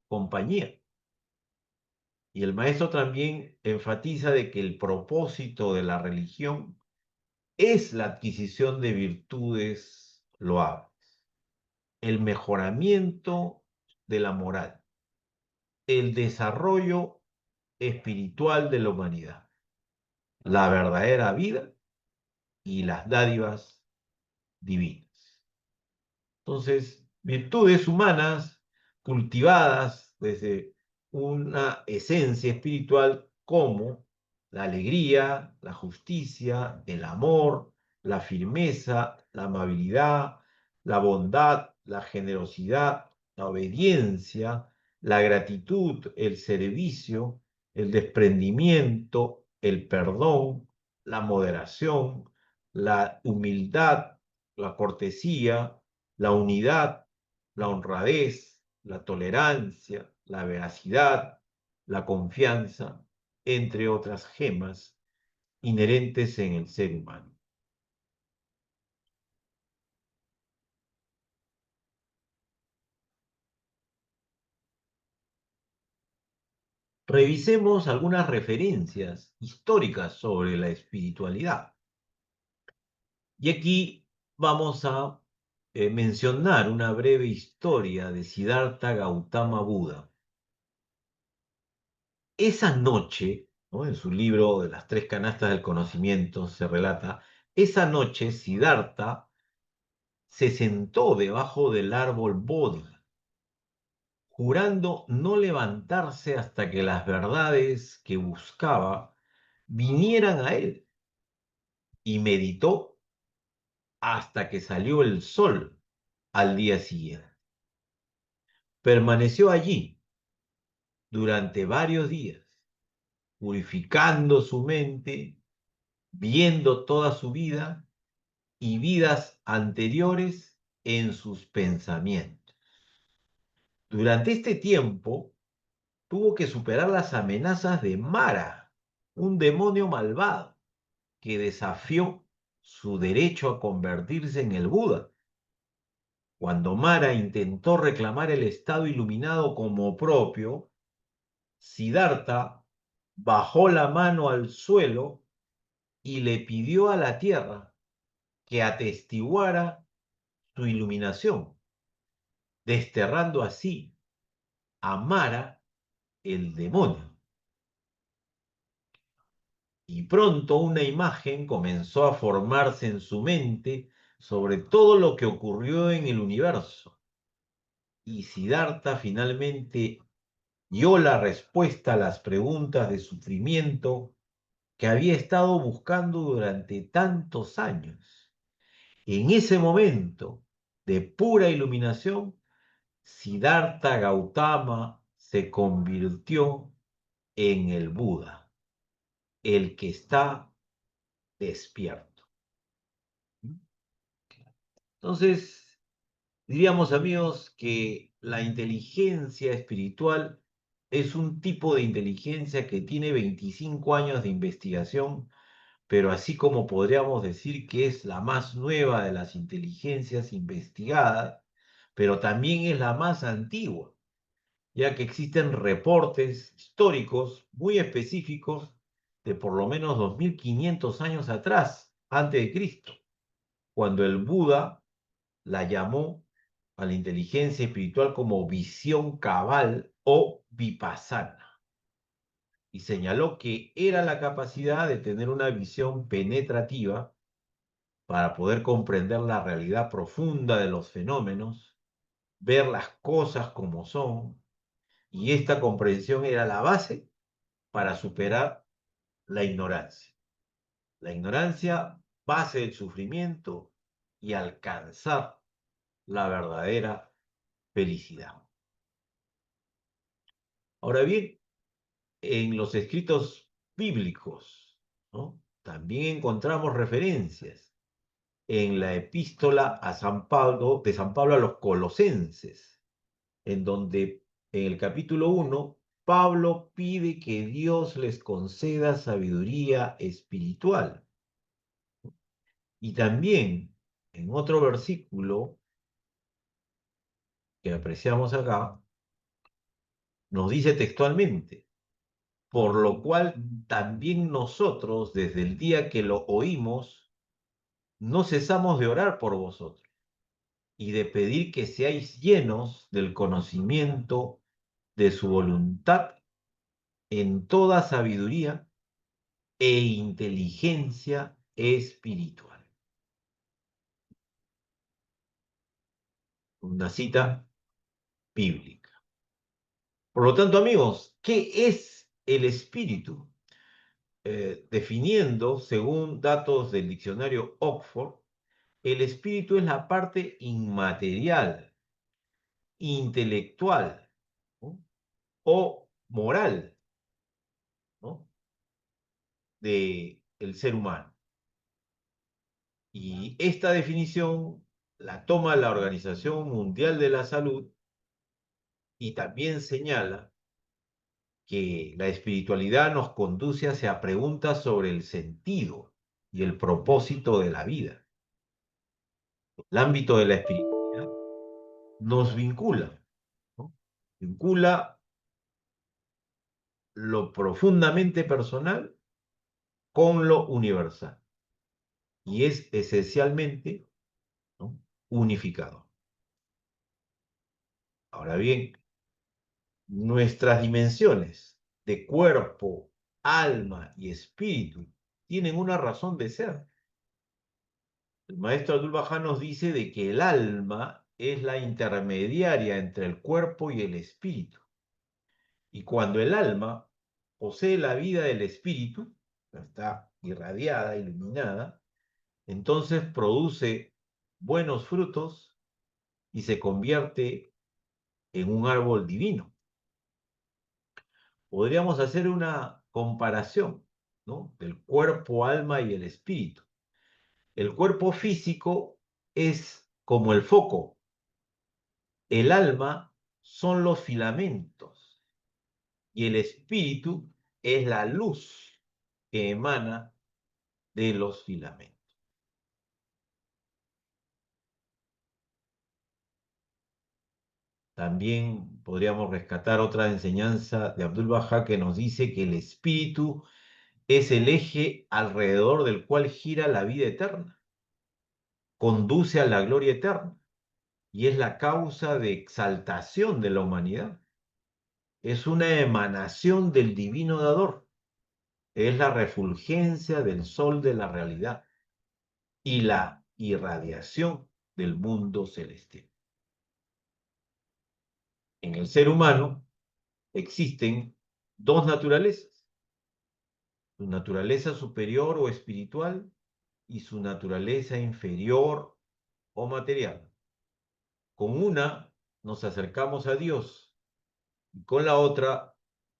compañía. Y el maestro también enfatiza de que el propósito de la religión es la adquisición de virtudes loables, el mejoramiento de la moral, el desarrollo espiritual de la humanidad, la verdadera vida y las dádivas divinas. Entonces, virtudes humanas cultivadas desde una esencia espiritual como la alegría, la justicia, el amor, la firmeza, la amabilidad, la bondad, la generosidad, la obediencia, la gratitud, el servicio, el desprendimiento, el perdón, la moderación, la humildad, la cortesía, la unidad, la honradez, la tolerancia, la veracidad, la confianza, entre otras gemas inherentes en el ser humano. Revisemos algunas referencias históricas sobre la espiritualidad. Y aquí vamos a mencionar una breve historia de Siddhartha Gautama Buda. Esa noche, ¿no? En su libro de las tres canastas del conocimiento se relata, esa noche Siddhartha se sentó debajo del árbol Bodhi, jurando no levantarse hasta que las verdades que buscaba vinieran a él, y meditó hasta que salió el sol al día siguiente. Permaneció allí durante varios días, purificando su mente, viendo toda su vida y vidas anteriores en sus pensamientos. Durante este tiempo tuvo que superar las amenazas de Mara, un demonio malvado que desafió su derecho a convertirse en el Buda. Cuando Mara intentó reclamar el estado iluminado como propio, Siddhartha bajó la mano al suelo y le pidió a la tierra que atestiguara su iluminación, desterrando así a Mara, el demonio. Y pronto una imagen comenzó a formarse en su mente sobre todo lo que ocurrió en el universo. Y Siddhartha finalmente dio la respuesta a las preguntas de sufrimiento que había estado buscando durante tantos años. En ese momento de pura iluminación, Siddhartha Gautama se convirtió en el Buda, el que está despierto. Entonces, diríamos, amigos, que la inteligencia espiritual es un tipo de inteligencia que tiene 25 años de investigación, pero así como podríamos decir que es la más nueva de las inteligencias investigadas, pero también es la más antigua, ya que existen reportes históricos muy específicos de por lo menos 2500 años atrás, antes de Cristo, cuando el Buda la llamó a la inteligencia espiritual como visión cabal o vipassana y señaló que era la capacidad de tener una visión penetrativa para poder comprender la realidad profunda de los fenómenos, ver las cosas como son, y esta comprensión era la base para superar la ignorancia. La ignorancia, base del sufrimiento y alcanzar la verdadera felicidad. Ahora bien, en los escritos bíblicos, ¿no?, también encontramos referencias en la epístola a San Pablo, de San Pablo a los Colosenses, en donde en el capítulo 1, Pablo pide que Dios les conceda sabiduría espiritual. Y también en otro versículo que apreciamos acá, nos dice textualmente: por lo cual también nosotros, desde el día que lo oímos, no cesamos de orar por vosotros y de pedir que seáis llenos del conocimiento de su voluntad en toda sabiduría e inteligencia espiritual. Una cita bíblica. Por lo tanto, amigos, ¿qué es el espíritu? Definiendo, según datos del diccionario Oxford, el espíritu es la parte inmaterial, intelectual, ¿no?, o moral, ¿no?, del ser humano. Y esta definición la toma la Organización Mundial de la Salud y también señala que la espiritualidad nos conduce hacia preguntas sobre el sentido y el propósito de la vida. El ámbito de la espiritualidad nos vincula, ¿no?, vincula lo profundamente personal con lo universal y es esencialmente, ¿no?, unificado. Ahora bien, nuestras dimensiones de cuerpo, alma y espíritu tienen una razón de ser. El maestro Abdu'l-Bahá nos dice de que el alma es la intermediaria entre el cuerpo y el espíritu. Y cuando el alma posee la vida del espíritu, está irradiada, iluminada, entonces produce buenos frutos y se convierte en un árbol divino. Podríamos hacer una comparación, ¿no?, del cuerpo, alma y el espíritu. El cuerpo físico es como el foco, el alma son los filamentos y el espíritu es la luz que emana de los filamentos. También podríamos rescatar otra enseñanza de Abdu'l-Bahá que nos dice que el espíritu es el eje alrededor del cual gira la vida eterna, conduce a la gloria eterna y es la causa de exaltación de la humanidad. Es una emanación del divino dador, es la refulgencia del sol de la realidad y la irradiación del mundo celestial. En el ser humano existen dos naturalezas: su naturaleza superior o espiritual y su naturaleza inferior o material. Con una nos acercamos a Dios y con la otra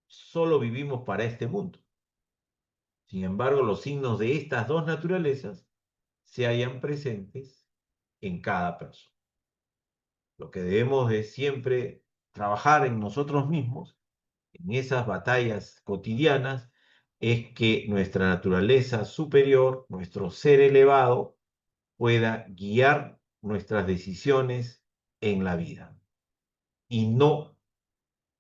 solo vivimos para este mundo. Sin embargo, los signos de estas dos naturalezas se hallan presentes en cada persona. Lo que debemos es siempre trabajar en nosotros mismos, en esas batallas cotidianas, es que nuestra naturaleza superior, nuestro ser elevado, pueda guiar nuestras decisiones en la vida y no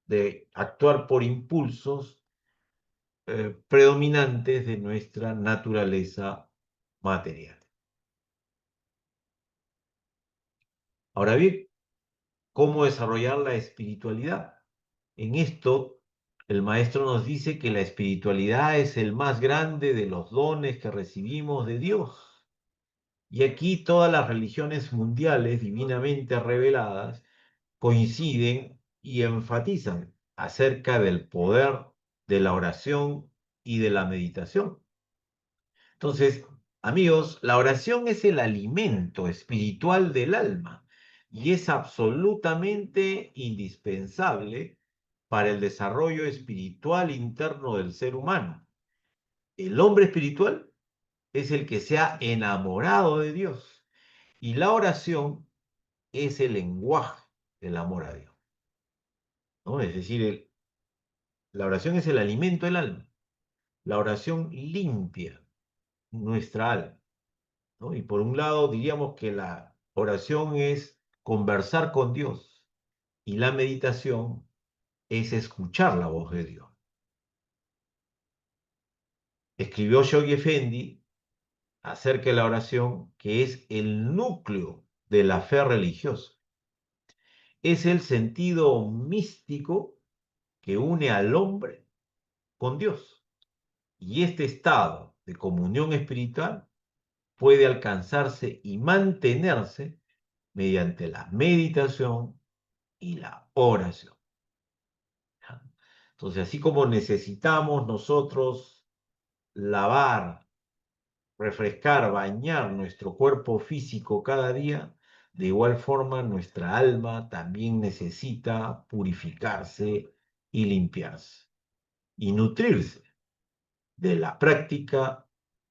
de actuar por impulsos predominantes de nuestra naturaleza material. Ahora bien, ¿cómo desarrollar la espiritualidad? En esto, el maestro nos dice que la espiritualidad es el más grande de los dones que recibimos de Dios. Y aquí todas las religiones mundiales divinamente reveladas coinciden y enfatizan acerca del poder de la oración y de la meditación. Entonces, amigos, la oración es el alimento espiritual del alma y es absolutamente indispensable para el desarrollo espiritual interno del ser humano. El hombre espiritual es el que se ha enamorado de Dios y la oración es el lenguaje del amor a Dios, ¿no? Es decir, la oración es el alimento del alma. La oración limpia nuestra alma, ¿no? Y por un lado diríamos que la oración es conversar con Dios y la meditación es escuchar la voz de Dios. Escribió Shoghi Effendi acerca de la oración que es el núcleo de la fe religiosa. Es el sentido místico que une al hombre con Dios. Y este estado de comunión espiritual puede alcanzarse y mantenerse mediante la meditación y la oración. Entonces, así como necesitamos nosotros lavar, refrescar, bañar nuestro cuerpo físico cada día, de igual forma nuestra alma también necesita purificarse y limpiarse y nutrirse de la práctica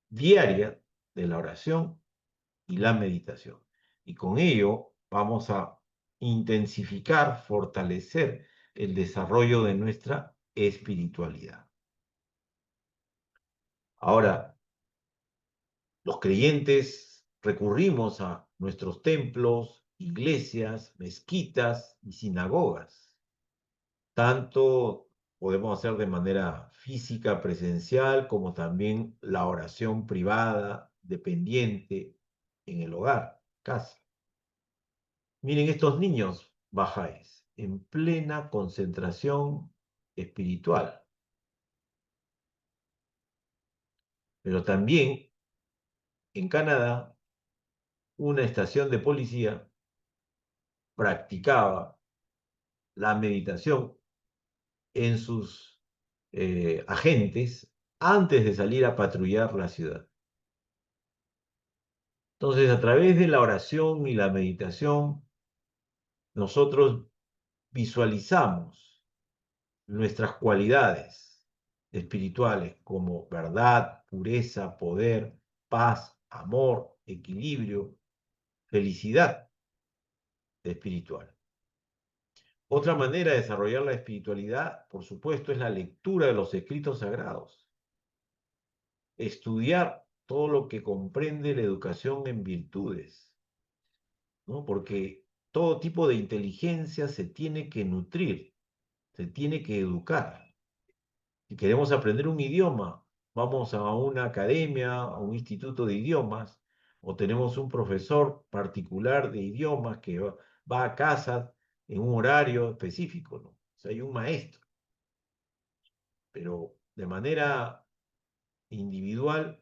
diaria de la oración y la meditación. Y con ello vamos a intensificar, fortalecer el desarrollo de nuestra espiritualidad. Ahora, los creyentes recurrimos a nuestros templos, iglesias, mezquitas y sinagogas. Tanto podemos hacer de manera física, presencial, como también la oración privada, dependiente, en el hogar, casa. Miren estos niños bajáis, en plena concentración espiritual, pero también en Canadá, una estación de policía practicaba la meditación en sus agentes antes de salir a patrullar la ciudad. Entonces, a través de la oración y la meditación, nosotros visualizamos nuestras cualidades espirituales como verdad, pureza, poder, paz, amor, equilibrio, felicidad espiritual. Otra manera de desarrollar la espiritualidad, por supuesto, es la lectura de los escritos sagrados. Estudiar todo lo que comprende la educación en virtudes, ¿no? Porque todo tipo de inteligencia se tiene que nutrir, se tiene que educar. Si queremos aprender un idioma, vamos a una academia, a un instituto de idiomas, o tenemos un profesor particular de idiomas que va a casa en un horario específico, ¿no? O sea, hay un maestro, pero de manera individual,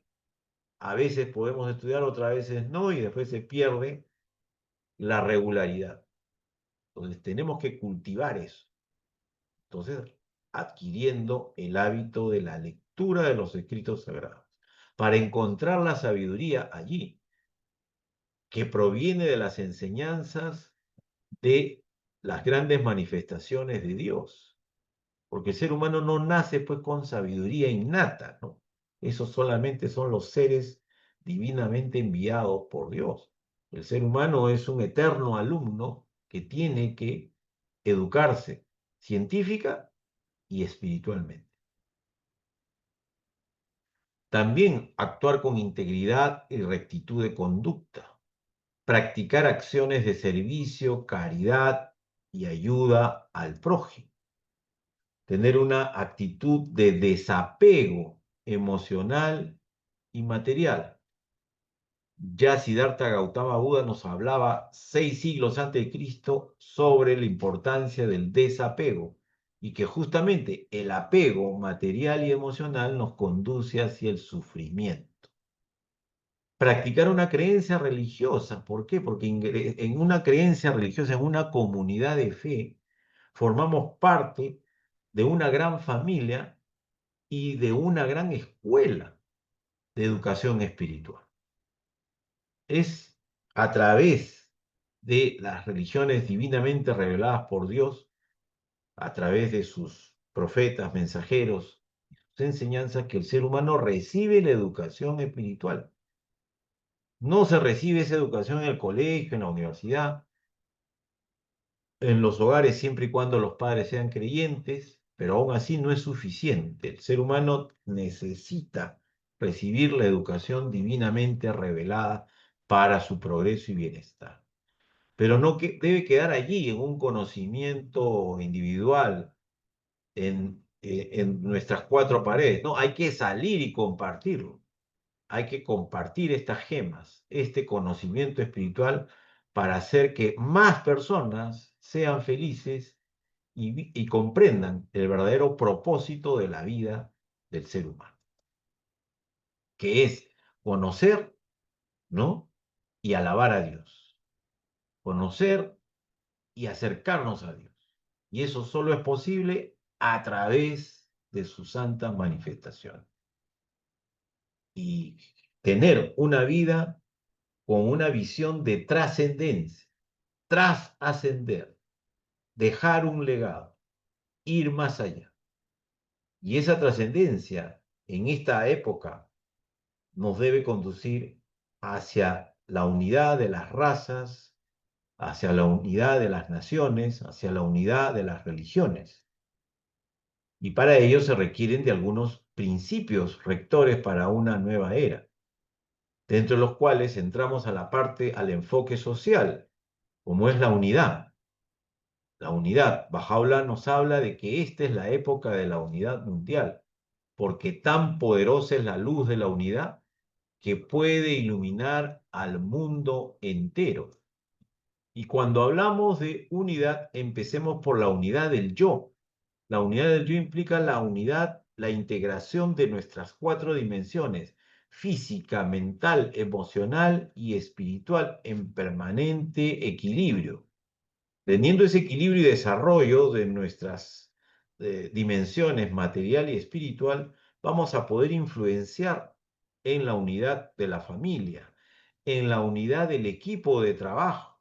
a veces podemos estudiar, otras veces no, y después se pierde la regularidad. Entonces, tenemos que cultivar eso. Entonces, adquiriendo el hábito de la lectura de los escritos sagrados, para encontrar la sabiduría allí, que proviene de las enseñanzas de las grandes manifestaciones de Dios. Porque el ser humano no nace pues con sabiduría innata, ¿no? Esos solamente son los seres divinamente enviados por Dios. El ser humano es un eterno alumno que tiene que educarse científica y espiritualmente. También actuar con integridad y rectitud de conducta. Practicar acciones de servicio, caridad y ayuda al prójimo. Tener una actitud de desapego emocional y material. Ya Siddhartha Gautama Buda nos hablaba 6 siglos antes de Cristo sobre la importancia del desapego y que justamente el apego material y emocional nos conduce hacia el sufrimiento. Practicar una creencia religiosa, ¿por qué? Porque en una creencia religiosa, en una comunidad de fe, formamos parte de una gran familia y de una gran escuela de educación espiritual. Es a través de las religiones divinamente reveladas por Dios, a través de sus profetas, mensajeros, sus enseñanzas, que el ser humano recibe la educación espiritual. No se recibe esa educación en el colegio, en la universidad, en los hogares siempre y cuando los padres sean creyentes, pero aún así no es suficiente. El ser humano necesita recibir la educación divinamente revelada para su progreso y bienestar. Pero no debe quedar allí en un conocimiento individual, en nuestras 4 paredes. No, hay que salir y compartirlo. Hay que compartir estas gemas, este conocimiento espiritual para hacer que más personas sean felices y comprendan el verdadero propósito de la vida del ser humano, que es conocer, ¿no? Y alabar a Dios. Conocer y acercarnos a Dios. Y eso solo es posible a través de su santa manifestación. Y tener una vida con una visión de trascendencia, tras ascender, dejar un legado, ir más allá. Y esa trascendencia en esta época nos debe conducir hacia la unidad de las razas, hacia la unidad de las naciones, hacia la unidad de las religiones. Y para ello se requieren de algunos principios rectores para una nueva era, dentro de los cuales entramos a la parte, al enfoque social, como es la unidad. La unidad. Bajaola nos habla de que esta es la época de la unidad mundial, porque tan poderosa es la luz de la unidad que puede iluminar al mundo entero. Y cuando hablamos de unidad, empecemos por la unidad del yo. La unidad del yo implica la unidad, la integración de nuestras 4 dimensiones, física, mental, emocional y espiritual, en permanente equilibrio. Teniendo ese equilibrio y desarrollo de nuestras dimensiones material y espiritual, vamos a poder influenciar en la unidad de la familia, en la unidad del equipo de trabajo,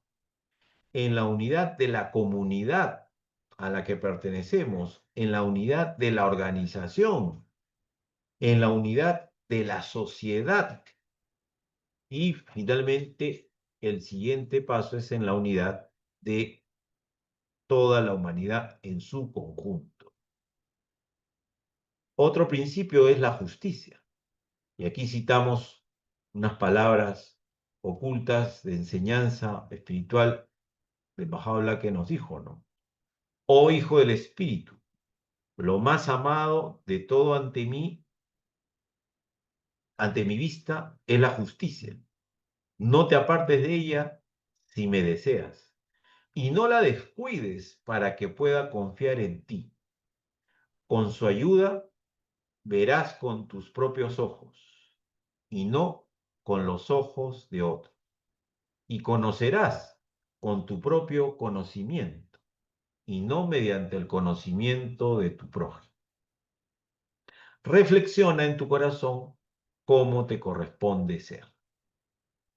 en la unidad de la comunidad a la que pertenecemos, en la unidad de la organización, en la unidad de la sociedad. Y finalmente, el siguiente paso es en la unidad de toda la humanidad en su conjunto. Otro principio es la justicia. Y aquí citamos unas palabras ocultas de enseñanza espiritual de Bahá'u'lláh que nos dijo, ¿no? Oh hijo del espíritu, lo más amado de todo ante mi vista, es la justicia. No te apartes de ella si me deseas, y no la descuides para que pueda confiar en ti. Con su ayuda verás con tus propios ojos, y no con los ojos de otro. Y conocerás con tu propio conocimiento, y no mediante el conocimiento de tu prójimo. Reflexiona en tu corazón cómo te corresponde ser.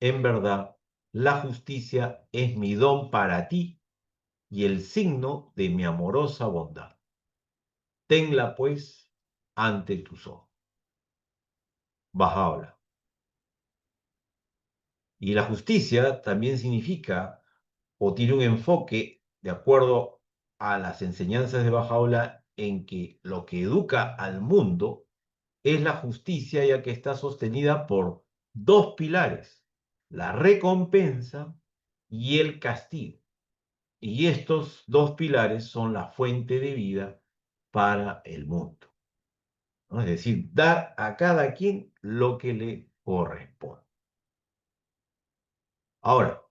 En verdad, la justicia es mi don para ti y el signo de mi amorosa bondad. Tenla, pues, ante tus ojos. Bahá'u'lláh. Y la justicia también significa o tiene un enfoque de acuerdo a las enseñanzas de Bahá'u'lláh en que lo que educa al mundo es la justicia, ya que está sostenida por 2 pilares, la recompensa y el castigo. Y estos 2 pilares son la fuente de vida para el mundo, ¿no? Es decir, dar a cada quien lo que le corresponde. Ahora,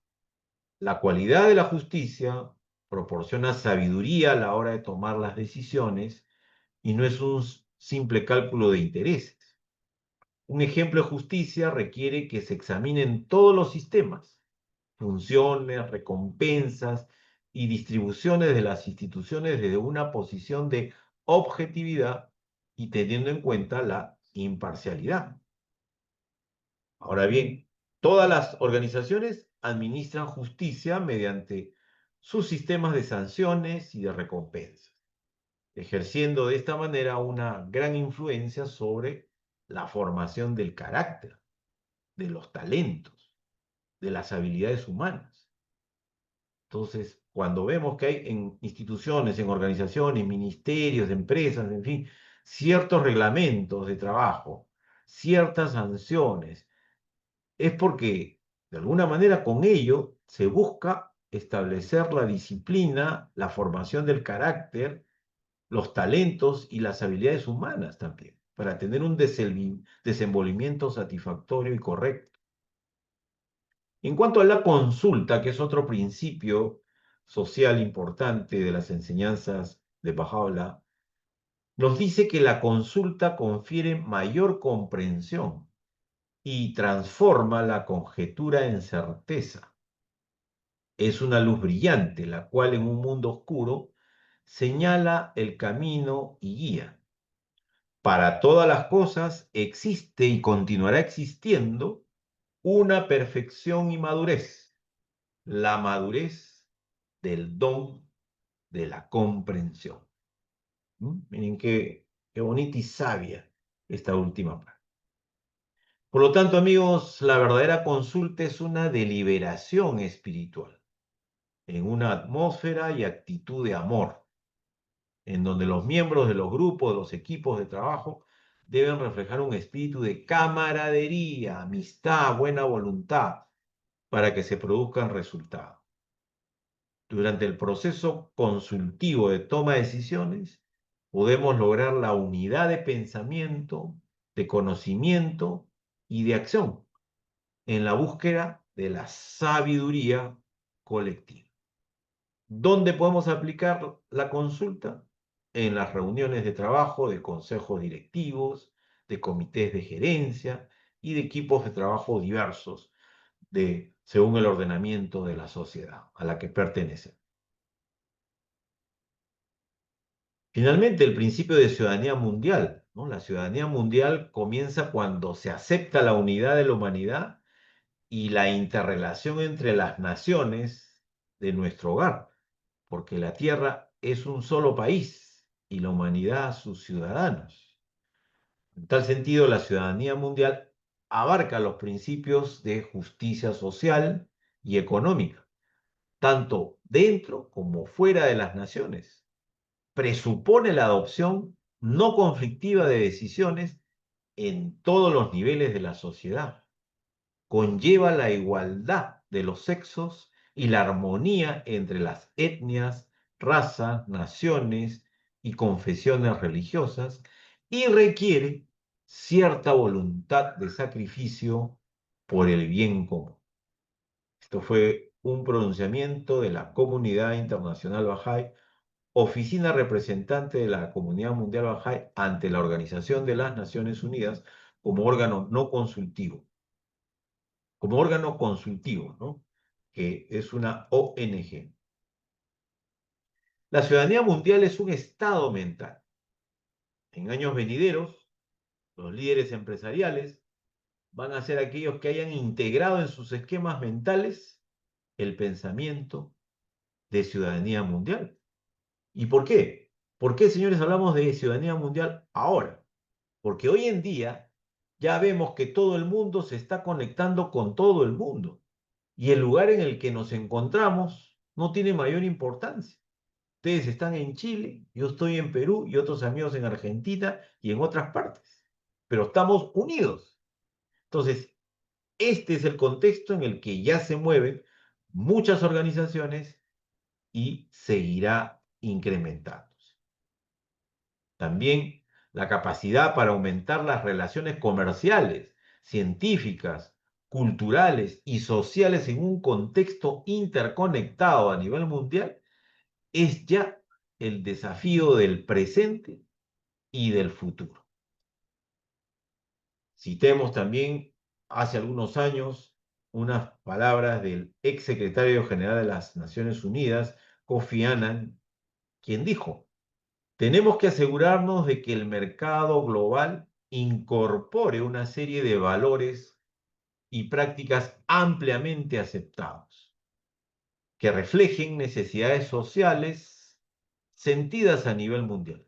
la cualidad de la justicia proporciona sabiduría a la hora de tomar las decisiones y no es un simple cálculo de intereses. Un ejemplo de justicia requiere que se examinen todos los sistemas, funciones, recompensas y distribuciones de las instituciones desde una posición de objetividad y teniendo en cuenta la imparcialidad. Ahora bien, todas las organizaciones administran justicia mediante sus sistemas de sanciones y de recompensas, ejerciendo de esta manera una gran influencia sobre la formación del carácter, de los talentos, de las habilidades humanas. Entonces, cuando vemos que hay en instituciones, en organizaciones, ministerios, empresas, en fin, ciertos reglamentos de trabajo, ciertas sanciones, es porque de alguna manera con ello se busca establecer la disciplina, la formación del carácter, los talentos y las habilidades humanas también, para tener un desenvolvimiento satisfactorio y correcto. En cuanto a la consulta, que es otro principio social importante de las enseñanzas de Bahá'u'lláh, nos dice que la consulta confiere mayor comprensión y transforma la conjetura en certeza. Es una luz brillante, la cual en un mundo oscuro señala el camino y guía. Para todas las cosas existe y continuará existiendo una perfección y madurez, la madurez del don de la comprensión. Miren qué bonita y sabia esta última parte. Por lo tanto, amigos, la verdadera consulta es una deliberación espiritual en una atmósfera y actitud de amor, en donde los miembros de los grupos, de los equipos de trabajo, deben reflejar un espíritu de camaradería, amistad, buena voluntad, para que se produzcan resultados. Durante el proceso consultivo de toma de decisiones, podemos lograr la unidad de pensamiento, de conocimiento y de acción en la búsqueda de la sabiduría colectiva. ¿Dónde podemos aplicar la consulta? En las reuniones de trabajo de consejos directivos, de comités de gerencia y de equipos de trabajo diversos, según el ordenamiento de la sociedad a la que pertenecen. Finalmente, el principio de ciudadanía mundial, ¿no? La ciudadanía mundial comienza cuando se acepta la unidad de la humanidad y la interrelación entre las naciones de nuestro hogar, porque la Tierra es un solo país y la humanidad sus ciudadanos. En tal sentido, la ciudadanía mundial abarca los principios de justicia social y económica, tanto dentro como fuera de las naciones. Presupone la adopción no conflictiva de decisiones en todos los niveles de la sociedad. Conlleva la igualdad de los sexos y la armonía entre las etnias, razas, naciones y confesiones religiosas y requiere cierta voluntad de sacrificio por el bien común. Esto fue un pronunciamiento de la Comunidad Internacional Bahá'í, oficina representante de la Comunidad Mundial Bahá'í ante la Organización de las Naciones Unidas como órgano no consultivo, como órgano consultivo, ¿no? Que es una ONG. La ciudadanía mundial es un estado mental. En años venideros, los líderes empresariales van a ser aquellos que hayan integrado en sus esquemas mentales el pensamiento de ciudadanía mundial. ¿Y por qué? ¿Por qué, señores, hablamos de ciudadanía mundial ahora? Porque hoy en día ya vemos que todo el mundo se está conectando con todo el mundo y el lugar en el que nos encontramos no tiene mayor importancia. Ustedes están en Chile, yo estoy en Perú y otros amigos en Argentina y en otras partes, pero estamos unidos. Entonces, este es el contexto en el que ya se mueven muchas organizaciones y seguirá incrementándose. También la capacidad para aumentar las relaciones comerciales, científicas culturales y sociales en un contexto interconectado a nivel mundial es ya el desafío del presente y del futuro. Citemos también hace algunos años unas palabras del ex secretario general de las Naciones Unidas, Kofi Annan, quien dijo: tenemos que asegurarnos de que el mercado global incorpore una serie de valores y prácticas ampliamente aceptados, que reflejen necesidades sociales sentidas a nivel mundial.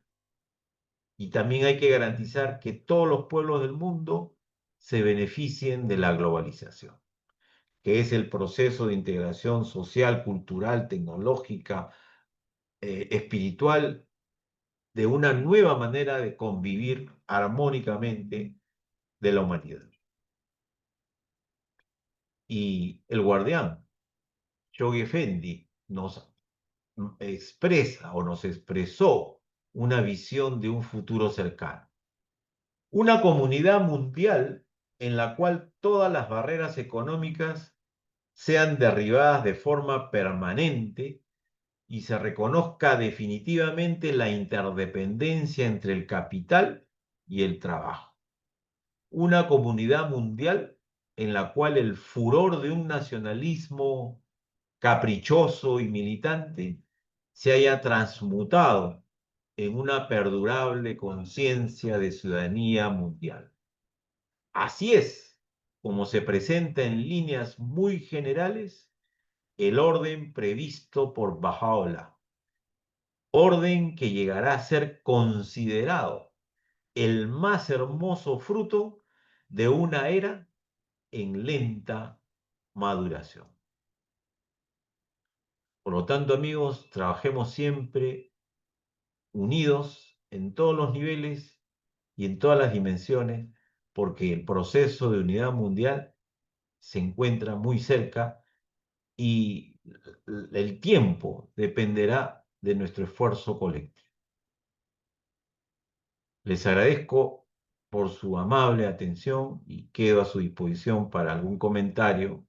Y también hay que garantizar que todos los pueblos del mundo se beneficien de la globalización, que es el proceso de integración social, cultural, tecnológica, espiritual, de una nueva manera de convivir armónicamente de la humanidad. Y el guardián, Shoghi Effendi, nos expresa o nos expresó una visión de un futuro cercano. Una comunidad mundial en la cual todas las barreras económicas sean derribadas de forma permanente y se reconozca definitivamente la interdependencia entre el capital y el trabajo. Una comunidad mundial en la cual el furor de un nacionalismo caprichoso y militante se haya transmutado en una perdurable conciencia de ciudadanía mundial. Así es como se presenta en líneas muy generales el orden previsto por Baha'u'lláh, orden que llegará a ser considerado el más hermoso fruto de una era en lenta maduración. Por lo tanto, amigos, trabajemos siempre unidos en todos los niveles y en todas las dimensiones, porque el proceso de unidad mundial se encuentra muy cerca y el tiempo dependerá de nuestro esfuerzo colectivo. Les agradezco por su amable atención y quedo a su disposición para algún comentario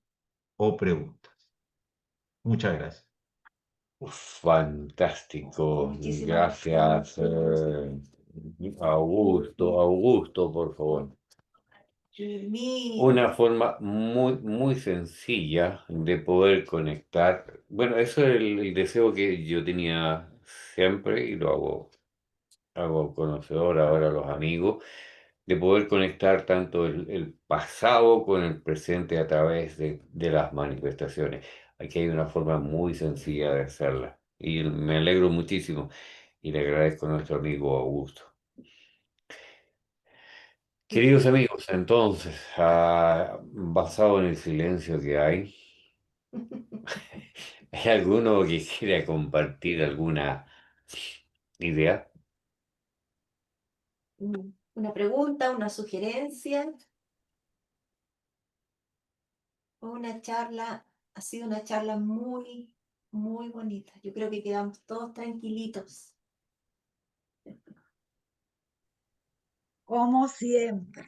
o preguntas. Muchas gracias. Fantástico, Muchísimas gracias, Augusto, Augusto, por favor. Mi, Una forma muy, muy sencilla de poder conectar. Bueno, eso es el deseo que yo tenía siempre y lo hago conocedor ahora a los amigos, de poder conectar tanto el pasado con el presente a través de las manifestaciones. Aquí hay una forma muy sencilla de hacerla y me alegro muchísimo y le agradezco a nuestro amigo Augusto. Queridos amigos, entonces, basado en el silencio que ¿hay alguno que quiera compartir alguna idea? una pregunta, una sugerencia o una charla. Ha sido una charla muy, muy bonita. Yo creo que quedamos todos tranquilitos. Como siempre,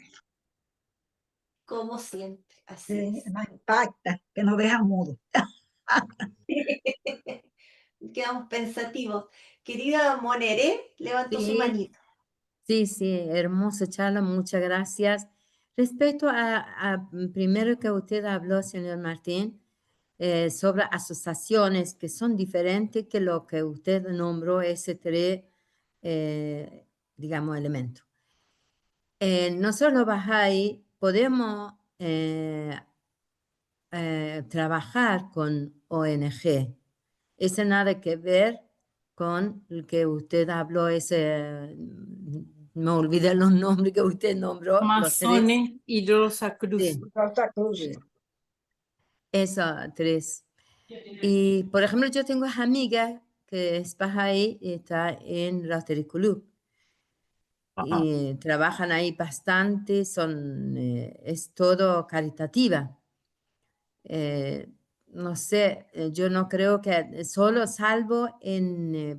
Como siempre, así es. nos impacta, que nos deja mudos. Quedamos pensativos. Querida Moneré, levantó su Sí, manito. sí, hermosa charla, muchas gracias. Respecto primero que usted habló, señor Martín, sobre asociaciones que son diferentes que lo que usted nombró, ese tres, digamos, elementos. Nosotros los Bahá'í podemos trabajar con ONG. Eso nada que ver con el que usted habló, me olvidé los nombres que usted nombró, los tres. Masones y Rosa Cruz. Sí, Rosa Cruz. sí. Esos tres. Y, por ejemplo, yo tengo amigas que es Bahá'í y está en Rotary Club. Ajá. Y trabajan ahí bastante, es todo caritativa. No sé, yo no creo que solo salvo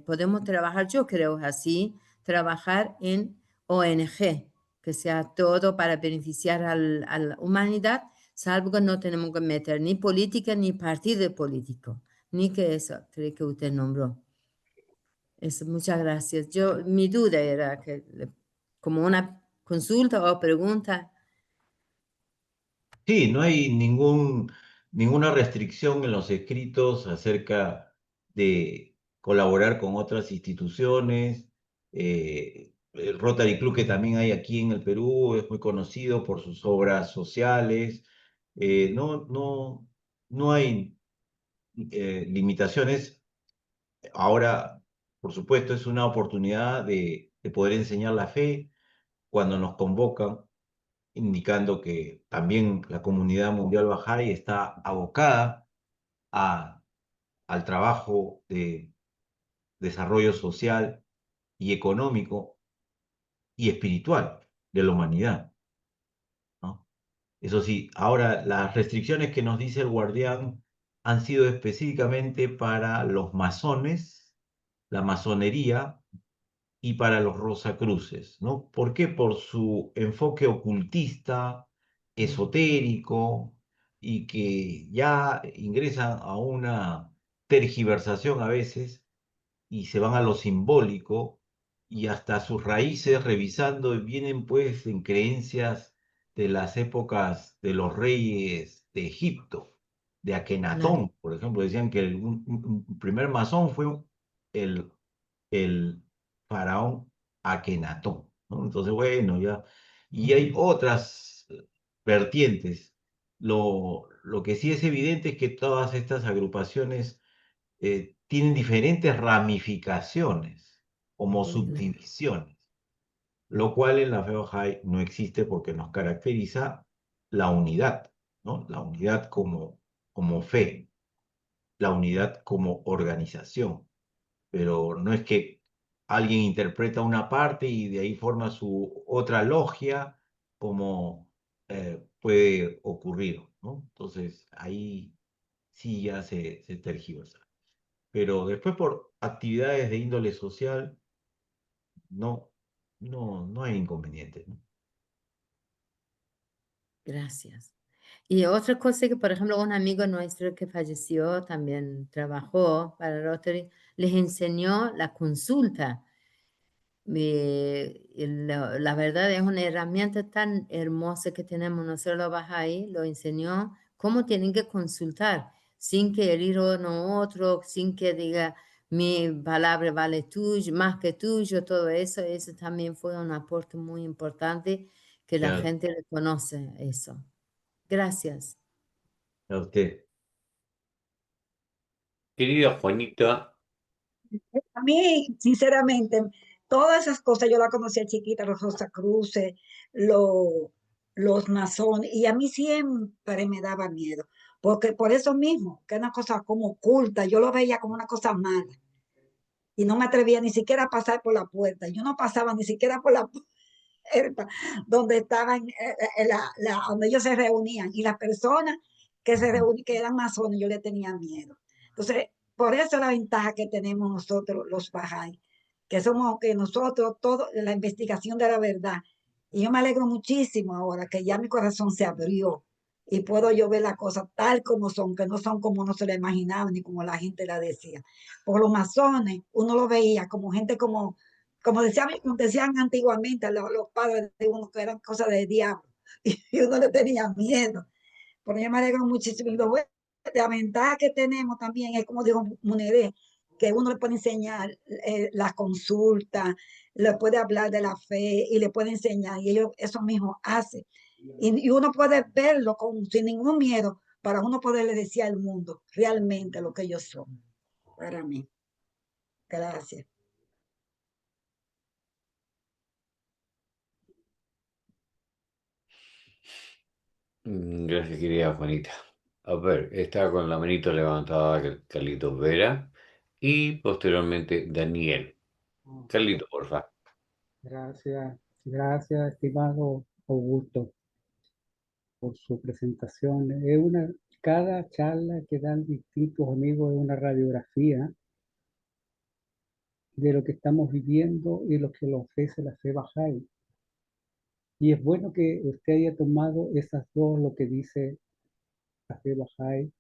podemos trabajar, yo creo así, trabajar en ONG, que sea todo para beneficiar a la humanidad, salvo que no tenemos que meter ni política ni partido político, ni que eso que usted nombró. Eso, muchas gracias. Mi duda era que, como una consulta o pregunta. Sí, no hay ninguna restricción en los escritos acerca de colaborar con otras instituciones. El Rotary Club que también hay aquí en el Perú es muy conocido por sus obras sociales. No hay limitaciones. Ahora, por supuesto, es una oportunidad de poder enseñar la fe cuando nos convocan, indicando que también la comunidad mundial Bahá'í está abocada a, al trabajo de desarrollo social y económico y espiritual de la humanidad, ¿no? Eso sí, ahora las restricciones que nos dice el guardián han sido específicamente para los masones, la masonería y para los Rosacruces, ¿no? ¿Por qué? Por su enfoque ocultista, esotérico, y que ya ingresan a una tergiversación a veces y se van a lo simbólico y hasta sus raíces revisando vienen pues en creencias de las épocas de los reyes de Egipto, de Claro. Akenatón, por ejemplo, decían que un primer masón fue el el faraón Akenatón, ¿no? Entonces, bueno, ya. Y hay otras vertientes. Lo que sí es evidente es que todas estas agrupaciones tienen diferentes ramificaciones, como subdivisiones, lo cual en la fe Bahá'í no existe porque nos caracteriza la unidad, ¿no? La unidad como fe, la unidad como organización, pero no es que alguien interpreta una parte y de ahí forma su otra logia, como puede ocurrir, ¿no? Entonces ahí sí ya se tergiversa. Pero después por actividades de índole social, no, no hay inconveniente, ¿no? Gracias. Y otra cosa que, por ejemplo, un amigo nuestro que falleció también trabajó para Rotary, les enseñó la consulta. La verdad es una herramienta tan hermosa que tenemos nosotros los Bahá'í, lo enseñó cómo tienen que consultar, sin que herir uno a otro, sin que diga mi palabra vale tuyo, más que tuyo, todo eso. Eso también fue un aporte muy importante que la Ya, gente reconoce eso. Gracias. a usted. Querida Juanita, A mí, sinceramente, todas esas cosas yo las conocía chiquita, los Rosacruces, lo- los masones, y a mí siempre me daba miedo, porque por eso mismo, que es una cosa como oculta, yo lo veía como una cosa mala, y no me atrevía ni siquiera a pasar por la puerta, yo no pasaba ni siquiera por la puerta donde estaban, donde ellos se reunían, y las personas que se reunían, que eran masones, yo le tenía miedo. Entonces, por eso la ventaja que tenemos nosotros los Bahá'í, que somos que nosotros, todo, la investigación de la verdad. Y yo me alegro muchísimo ahora que ya mi corazón se abrió y puedo yo ver las cosas tal como son, que no son como no se la imaginaba ni como la gente la decía. Por los masones, uno lo veía como gente como decían antiguamente los padres de uno, que eran cosas de diablo, y uno le tenía miedo. Por yo me alegro muchísimo. Y la ventaja que tenemos también es, como dijo Muniré, que uno le puede enseñar la consulta, le puede hablar de la fe y le puede enseñar, y ellos eso mismo hacen. Y uno puede verlo sin ningún miedo para uno poderle decir al mundo realmente lo que ellos son. Para mí. Gracias. gracias querida Juanita. A ver, está con la manito levantada Carlitos Vera y posteriormente Daniel. Ok, Carlito, porfa. gracias, gracias, estimado Augusto, por su presentación. Cada charla que dan distintos amigos es una radiografía de lo que estamos viviendo y lo que nos ofrece la fe Bahá'í. Y es bueno que usted haya tomado esas dos, lo que dice la fe Bahá'í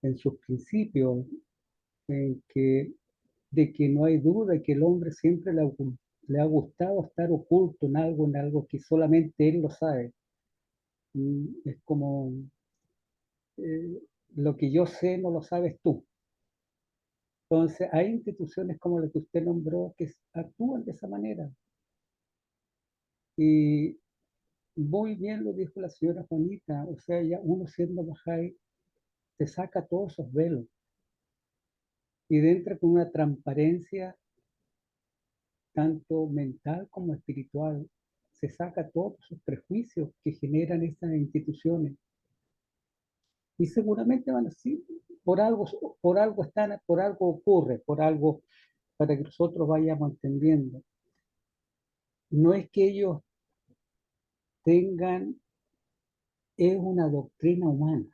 en sus principios, en que, de que no hay duda que el hombre siempre le ha gustado estar oculto en algo que solamente él lo sabe. Es como lo que yo sé no lo sabes tú. Entonces, hay instituciones como la que usted nombró que actúan de esa manera. Y muy bien lo dijo la señora Juanita, o sea, ya uno siendo Bahá'í se saca todos esos velos y entra con una transparencia tanto mental como espiritual. Se saca todos esos prejuicios que generan estas instituciones. Y seguramente van así, por algo están, por algo ocurre, por algo, para que nosotros vayamos entendiendo. No es que ellos tengan, es una doctrina humana.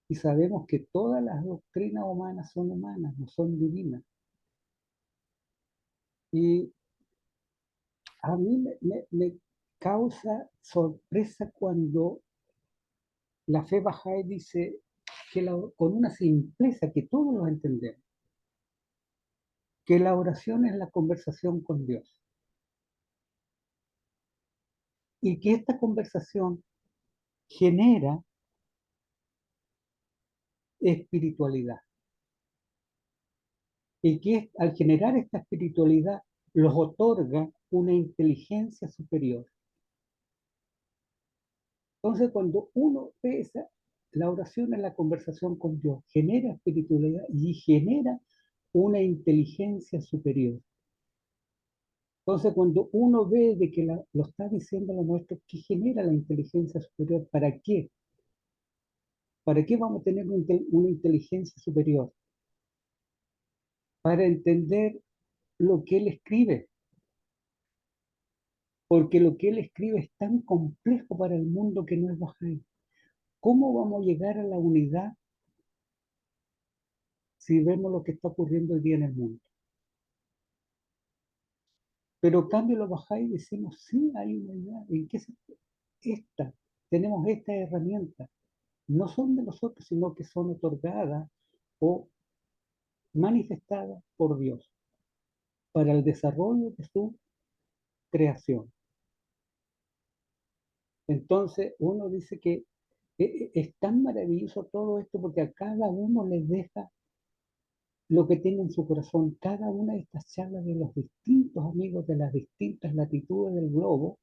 Y sabemos que todas las doctrinas humanas son humanas, no son divinas. Y a mí me causa sorpresa cuando la fe Bahá'í dice que con una simpleza que todos lo entendemos, que la oración es la conversación con Dios. Y que esta conversación genera espiritualidad. Y que al generar esta espiritualidad los otorga una inteligencia superior. Entonces, cuando uno ve la oración en la conversación con Dios, genera espiritualidad y genera una inteligencia superior. Entonces, cuando uno ve de que lo está diciendo lo nuestro, ¿qué genera la inteligencia superior? ¿Para qué? ¿Para qué vamos a tener una inteligencia superior? Para entender lo que él escribe. Porque lo que él escribe es tan complejo para el mundo que no es Bahá'í. ¿Cómo vamos a llegar a la unidad si vemos lo que está ocurriendo hoy día en el mundo? Pero en cambio los Bahá'í decimos, sí, hay unidad. ¿En qué tenemos esta herramienta? No son de nosotros, sino que son otorgadas o manifestadas por Dios para el desarrollo de su creación. Entonces uno dice que es tan maravilloso todo esto porque a cada uno les deja lo que tiene en su corazón. Cada una de estas charlas de los distintos amigos de las distintas latitudes del globo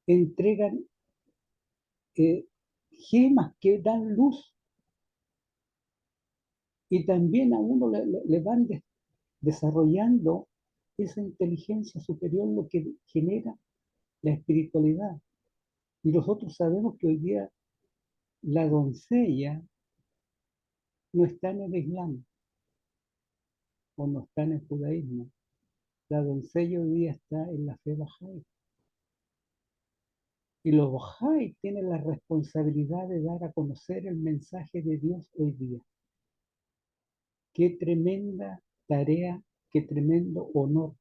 entregan gemas que dan luz y también a uno le van desarrollando esa inteligencia superior, lo que genera la espiritualidad. Y nosotros sabemos que hoy día la doncella no está en el Islam o no está en el judaísmo. La doncella hoy día está en la fe Bahá'í. Y los Bahá'í tienen la responsabilidad de dar a conocer el mensaje de Dios hoy día. Qué tremenda tarea, qué tremendo honor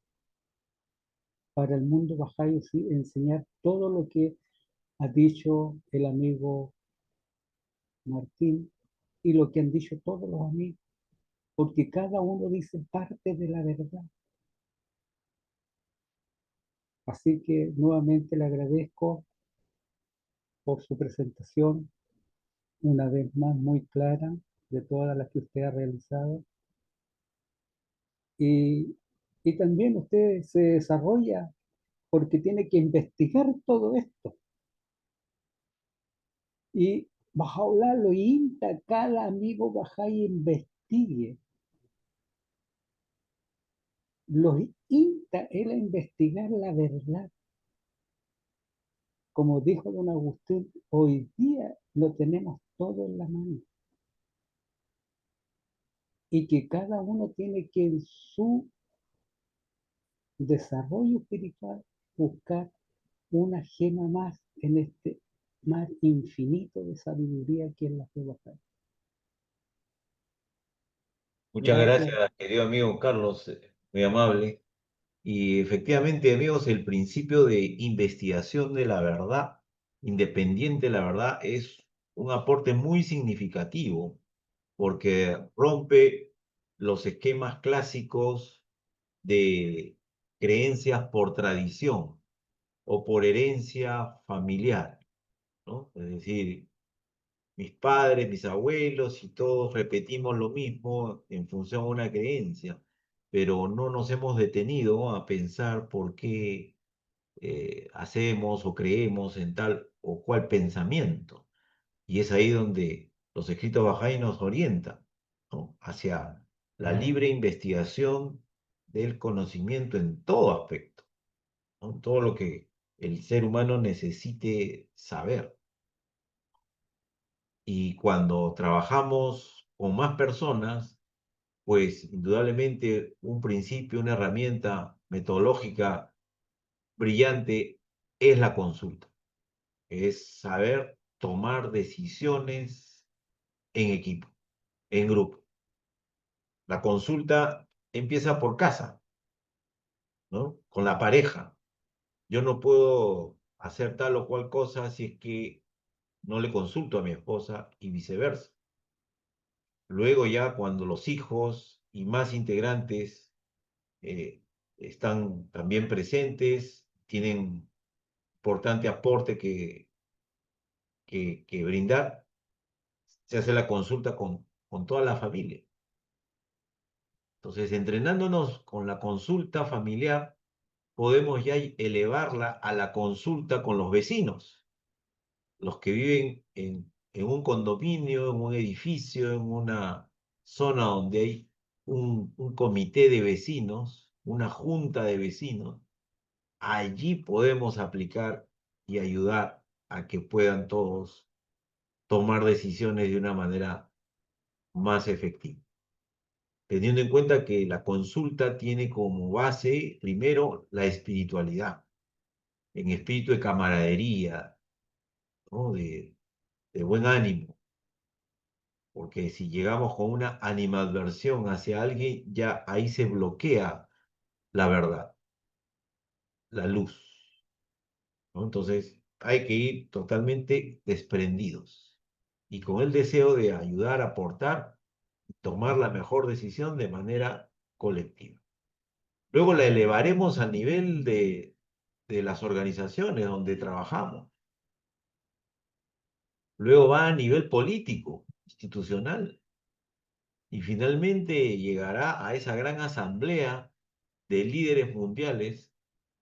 para el mundo Bahá'í enseñar todo lo que ha dicho el amigo Martín y lo que han dicho todos los amigos, porque cada uno dice parte de la verdad. Así que nuevamente le agradezco por su presentación, una vez más muy clara de todas las que usted ha realizado. Y también usted se desarrolla porque tiene que investigar todo esto. Y Bahá'u'lláh lo insta a cada amigo Bahá'í investigue. Los insta él a investigar la verdad. Como dijo don Agustín, hoy día lo tenemos todo en la mano. Y que cada uno tiene que en su desarrollo espiritual buscar una gema más en este mar infinito de sabiduría que es la fe Bahá'í. Muchas Gracias. gracias, querido amigo Carlos, muy amable. Y efectivamente, amigos, el principio de investigación de la verdad independiente, la verdad, es un aporte muy significativo porque rompe los esquemas clásicos de creencias por tradición o por herencia familiar, ¿no? Es decir, mis padres, mis abuelos y todos repetimos lo mismo en función a una creencia, pero no nos hemos detenido a pensar por qué hacemos o creemos en tal o cual pensamiento. Y es ahí donde los escritos Bahá'í nos orientan, ¿no? Hacia la libre investigación del conocimiento en todo aspecto, ¿no? Todo lo que el ser humano necesite saber. Y cuando trabajamos con más personas, pues indudablemente un principio, una herramienta metodológica brillante es la consulta, es saber tomar decisiones en equipo, en grupo. La consulta empieza por casa, ¿no? Con la pareja. Yo no puedo hacer tal o cual cosa si es que no le consulto a mi esposa y viceversa. Luego ya cuando los hijos y más integrantes eh, están también presentes, tienen importante aporte que brindar, se hace la consulta con toda la familia. Entonces, entrenándonos con la consulta familiar, podemos ya elevarla a la consulta con los vecinos, los que viven en un condominio, en un edificio, en una zona donde hay un comité de vecinos, una junta de vecinos. Allí podemos aplicar y ayudar a que puedan todos tomar decisiones de una manera más efectiva, teniendo en cuenta que la consulta tiene como base, primero, la espiritualidad, en espíritu de camaradería, ¿no? De buen ánimo, porque si llegamos con una animadversión hacia alguien, ya ahí se bloquea la verdad, la luz, ¿no? Entonces, hay que ir totalmente desprendidos y con el deseo de ayudar, aportar, tomar la mejor decisión de manera colectiva. Luego la elevaremos al nivel de las organizaciones donde trabajamos. Luego va a nivel político, institucional. Y finalmente llegará a esa gran asamblea de líderes mundiales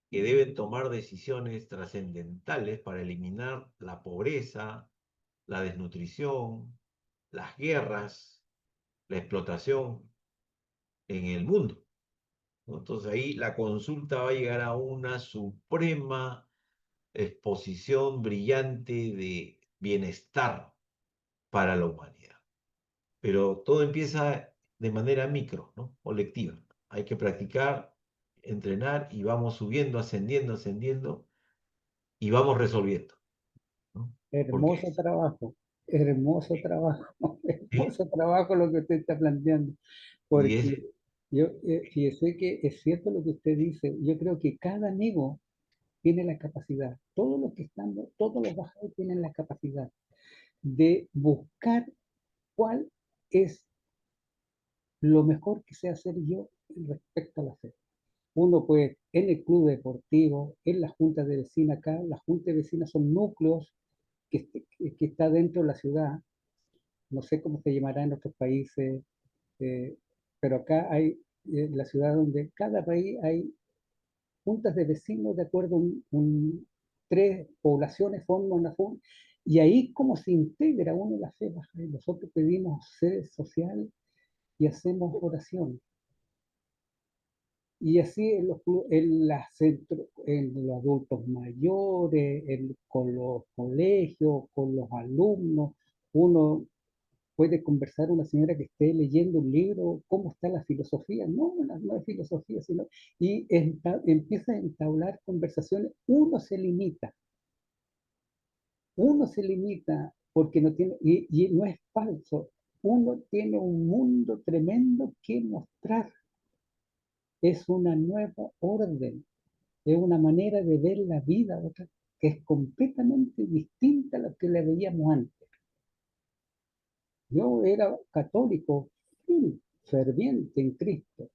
que deben tomar decisiones trascendentales para eliminar la pobreza, la desnutrición, las guerras, la explotación en el mundo, ¿no? Entonces ahí la consulta va a llegar a una suprema exposición brillante de bienestar para la humanidad. Pero todo empieza de manera micro, ¿no? Colectiva. Hay que practicar, entrenar y vamos subiendo, ascendiendo, ascendiendo y vamos resolviendo, ¿no? Porque, hermoso trabajo, ¿sí? hermoso trabajo lo que usted está planteando, Y es, porque yo sé que es cierto lo que usted dice. Yo creo que cada amigo tiene la capacidad, todos los bajadores tienen la capacidad de buscar cuál es lo mejor que sé hacer yo respecto a la fe. Uno puede, en el club deportivo, en la junta de vecinas acá, las juntas de vecinas son núcleos que está dentro de la ciudad, no sé cómo se llamará en otros países, eh, pero acá hay la ciudad donde cada país hay juntas de vecinos de acuerdo a tres poblaciones forman una junta, y ahí como se integra uno en la fe baja. Nosotros pedimos sede social y hacemos oración. Y así en los adultos mayores, con los colegios, con los alumnos, uno puede conversar una señora que esté leyendo un libro, cómo está la filosofía, no es filosofía, sino, y empieza a entablar conversaciones, uno se limita porque no tiene, y no es falso, uno tiene un mundo tremendo que mostrar, es una nueva orden, es una manera de ver la vida es completamente distinta a la que la veíamos antes. Yo era católico, sí, ferviente en Cristo,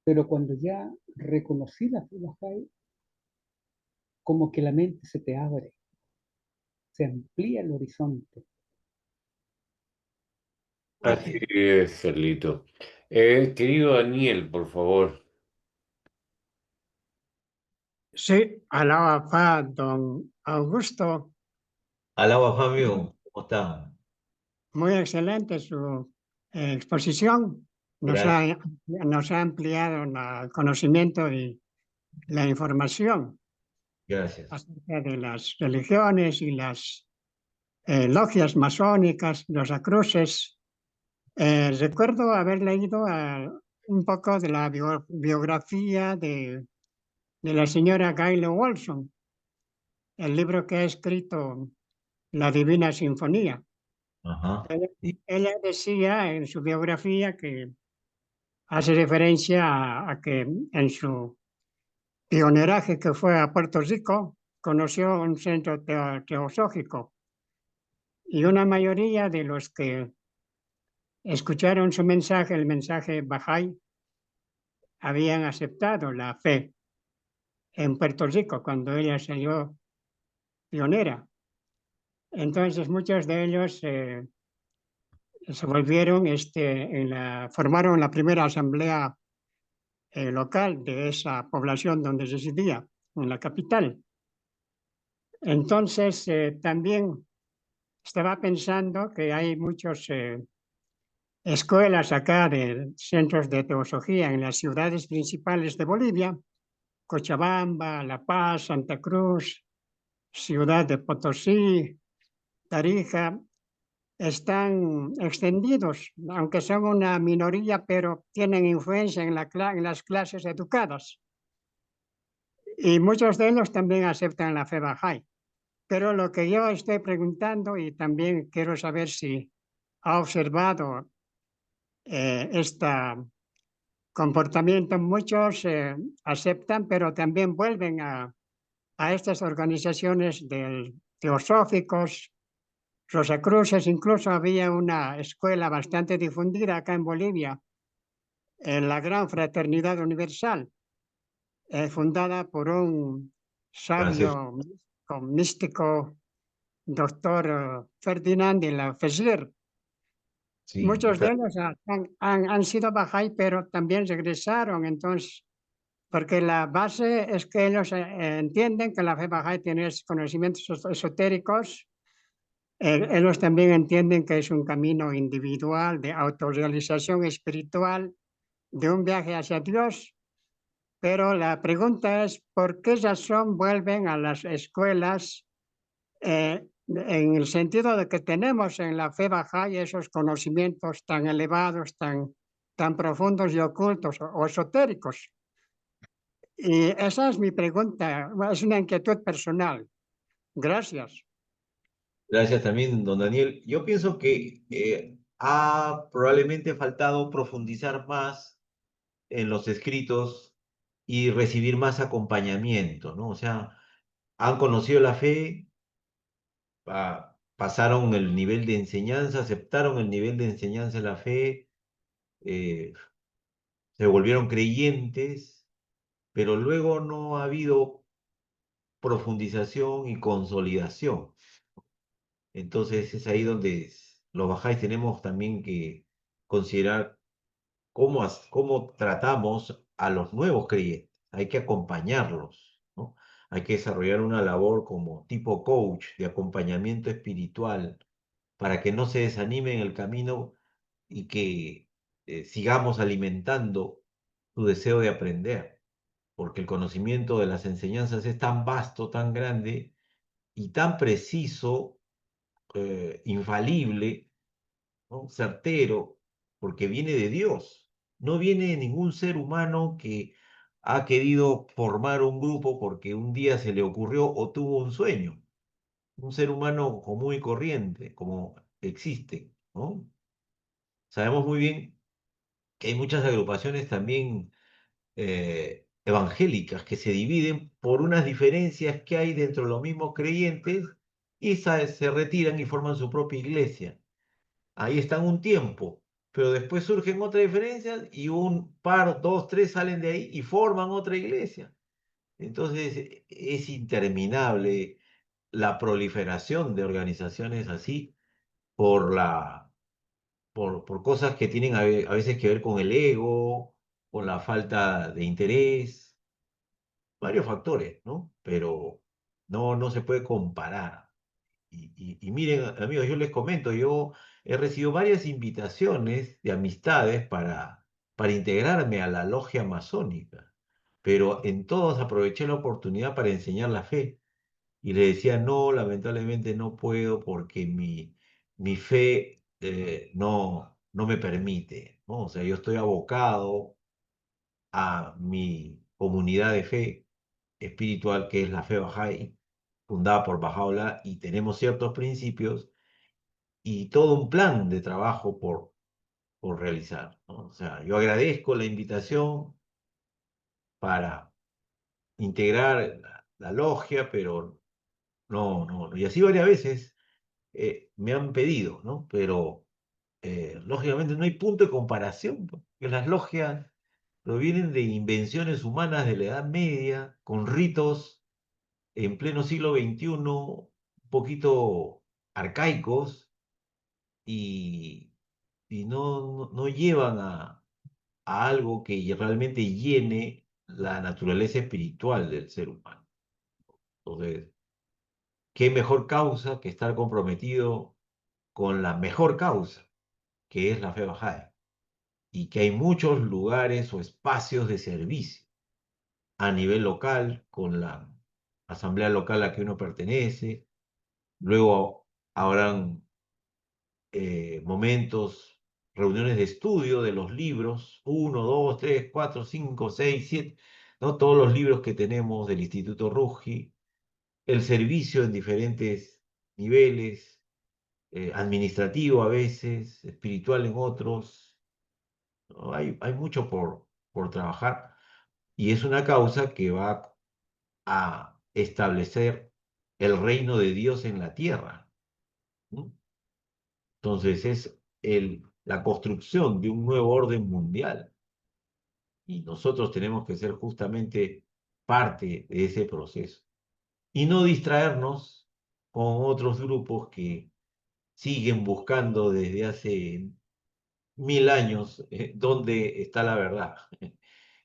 pero cuando ya reconocí la fe Bahá'í, como que la mente se te abre, se amplía el horizonte. Así es, Carlito. Querido Daniel, por favor. Sí, alaba paz, don Augusto. Alaba, Fabio, ¿cómo está? Muy excelente su exposición. Gracias, Nos ha ampliado el conocimiento y la información gracias. acerca de las religiones y las logias masónicas, los acruces. Recuerdo haber leído un poco de la biografía de la señora Gayle Wilson, el libro que ha escrito La Divina Sinfonía. Ajá. Ella, Sí, ella decía en su biografía que hace referencia a que en su pioneraje que fue a Puerto Rico, conoció un centro teosófico y una mayoría de los que escucharon su mensaje, el mensaje Bahá'í, habían aceptado la fe en Puerto Rico cuando ella salió pionera. Entonces muchos de ellos se volvieron, formaron la primera asamblea local de esa población donde residía, en la capital. Entonces, también estaba pensando que hay muchas escuelas acá de centros de teosofía en las ciudades principales de Bolivia, Cochabamba, La Paz, Santa Cruz, Ciudad de Potosí, Tarija, están extendidos, aunque son una minoría, pero tienen influencia en las clases educadas. Y muchos de ellos también aceptan la fe Bahá'í. Pero lo que yo estoy preguntando, y también quiero saber si ha observado este comportamiento, muchos aceptan, pero también vuelven a estas organizaciones teosóficos, Rosacruces. Incluso había una escuela bastante difundida acá en Bolivia, en la Gran Fraternidad Universal, fundada por un Francisco. sabio místico, doctor Ferdinand de la Fesier. Sí, Muchos de ellos han sido Bahá'í, pero también regresaron. Entonces, porque la base es que ellos entienden que la fe Bahá'í tiene conocimientos esotéricos. Ellos también entienden que es un camino individual de autorrealización espiritual, de un viaje hacia Dios. Pero la pregunta es, ¿por qué razón vuelven a las escuelas en el sentido de que tenemos en la fe Bahá'í esos conocimientos tan elevados, tan profundos y ocultos o esotéricos? Y esa es mi pregunta, es una inquietud personal. Gracias. gracias también, don Daniel. Yo pienso que ha probablemente faltado profundizar más en los escritos y recibir más acompañamiento, ¿no? O sea, han conocido la fe, pasaron el nivel de enseñanza, aceptaron el nivel de enseñanza de la fe, eh, se volvieron creyentes, pero luego no ha habido profundización y consolidación. Entonces es ahí donde los bajáis tenemos también que considerar cómo tratamos a los nuevos creyentes. Hay que acompañarlos, ¿no? Hay que desarrollar una labor como tipo coach de acompañamiento espiritual para que no se desanime en el camino y que sigamos alimentando su deseo de aprender, porque el conocimiento de las enseñanzas es tan vasto, tan grande y tan preciso, infalible, ¿no? Certero, porque viene de Dios, no viene de ningún ser humano que ha querido formar un grupo porque un día se le ocurrió o tuvo un sueño. Un ser humano común y corriente, como existe, ¿no? Sabemos muy bien que hay muchas agrupaciones también evangélicas que se dividen por unas diferencias que hay dentro de los mismos creyentes y se retiran y forman su propia iglesia. Ahí están un tiempo, pero después surgen otras diferencias y un par, dos, tres salen de ahí y forman otra iglesia. Entonces es interminable la proliferación de organizaciones así por por cosas que tienen a veces que ver con el ego, con la falta de interés, varios factores, ¿no? Pero no se puede comparar. Y miren, amigos, yo les comento, yo he recibido varias invitaciones de amistades para integrarme a la logia masónica, pero en todos aproveché la oportunidad para enseñar la fe y le decía, no, lamentablemente no puedo porque mi fe no me permite, ¿no? O sea, yo estoy abocado a mi comunidad de fe espiritual, que es la fe Bahá'í, fundada por Bahá'u'lláh, y tenemos ciertos principios y todo un plan de trabajo por realizar, ¿no? O sea, yo agradezco la invitación para integrar la logia, pero no. Y así varias veces me han pedido, ¿no? Pero lógicamente no hay punto de comparación, porque las logias provienen de invenciones humanas de la Edad Media, con ritos en pleno siglo XXI, un poquito arcaicos y, y no llevan a algo que realmente llene la naturaleza espiritual del ser humano. Entonces, ¿qué mejor causa que estar comprometido con la mejor causa, que es la fe Bahá'í? Y que hay muchos lugares o espacios de servicio a nivel local, con la asamblea local a que uno pertenece. Luego habrán momentos, reuniones de estudio de los libros, 1, 2, 3, 4, 5, 6, 7, ¿no? Todos los libros que tenemos del Instituto Ruggi, el servicio en diferentes niveles, administrativo a veces, espiritual en otros, ¿no? Hay mucho por trabajar y es una causa que va a establecer el reino de Dios en la tierra, ¿no? Entonces es la construcción de un nuevo orden mundial y nosotros tenemos que ser justamente parte de ese proceso y no distraernos con otros grupos que siguen buscando desde hace 1000 años dónde está la verdad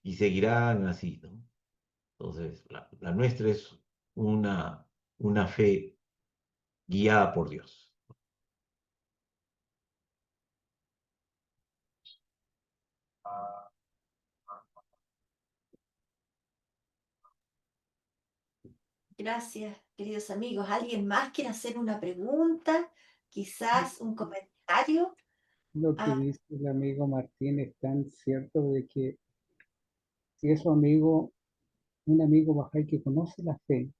y seguirán así, ¿no? Entonces, la nuestra es una fe guiada por Dios. Gracias, queridos amigos. ¿Alguien más quiere hacer una pregunta? Quizás un comentario. Lo que Ah, dice el amigo Martín es tan cierto de que si es su amigo, un amigo Bahá'í que conoce la fe,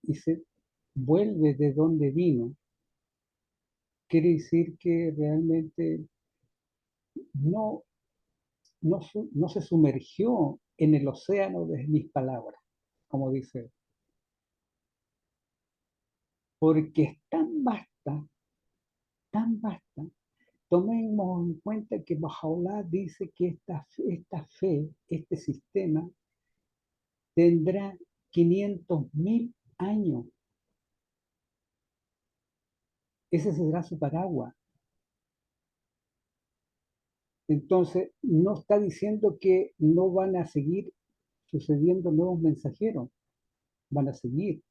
y se vuelve de donde vino, quiere decir que realmente no, no se sumergió en el océano de mis palabras, como dice, porque es tan vasta, tan vasta. Tomemos en cuenta que Bahá'u'lláh dice que esta fe, este sistema, tendrá 500.000 años. Ese será su paraguas. Entonces, no está diciendo que no van a seguir sucediendo nuevos mensajeros, van a seguir.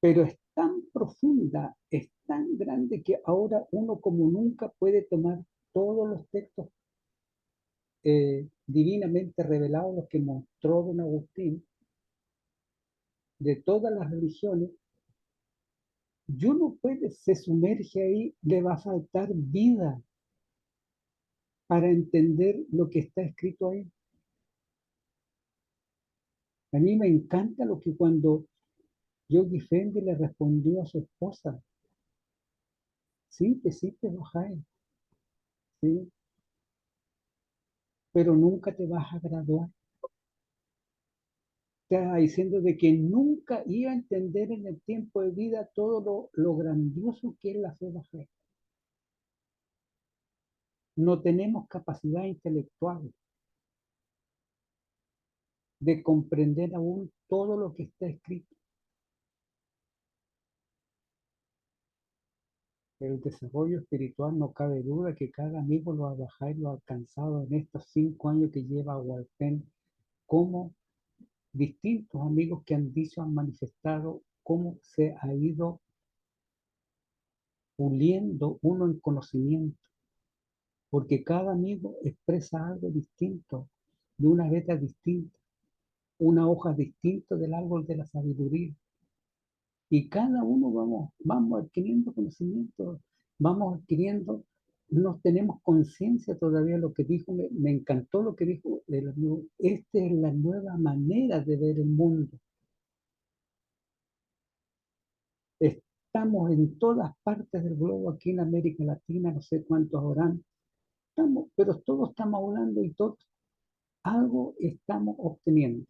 Pero es tan profunda, es tan grande que ahora uno como nunca puede tomar todos los textos divinamente revelados, los que mostró don Agustín, de todas las religiones. Y uno se sumerge ahí, le va a faltar vida para entender lo que está escrito ahí. A mí me encanta lo que cuando Yogi Fendi le respondió a su esposa, sí, te Bahá'í, sí, pero nunca te vas a graduar. Estaba diciendo de que nunca iba a entender en el tiempo de vida todo lo grandioso que es la fe bahá'í. No tenemos capacidad intelectual de comprender aún todo lo que está escrito. El desarrollo espiritual, no cabe duda que cada amigo lo ha bajado y lo ha alcanzado en estos 5 años que lleva Hualpén, como distintos amigos que han dicho, han manifestado cómo se ha ido puliendo uno en conocimiento, porque cada amigo expresa algo distinto, de una beta distinta, una hoja distinta del árbol de la sabiduría. Y cada uno vamos adquiriendo conocimiento, vamos adquiriendo, no tenemos conciencia todavía de lo que dijo, me encantó lo que dijo el amigo, esta es la nueva manera de ver el mundo. Estamos en todas partes del globo, aquí en América Latina, no sé cuántos habrán, pero todos estamos hablando y todos algo estamos obteniendo.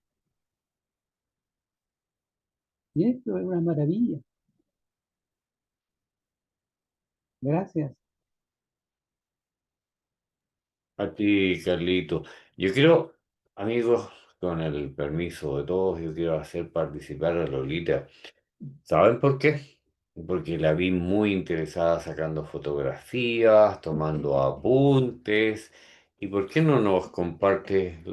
Y esto es una maravilla. Gracias. A ti, Carlito. Yo quiero, amigos, con el permiso de todos, yo quiero hacer participar a Lolita. ¿Saben por qué? Porque la vi muy interesada sacando fotografías, tomando apuntes. ¿Y por qué no nos compartes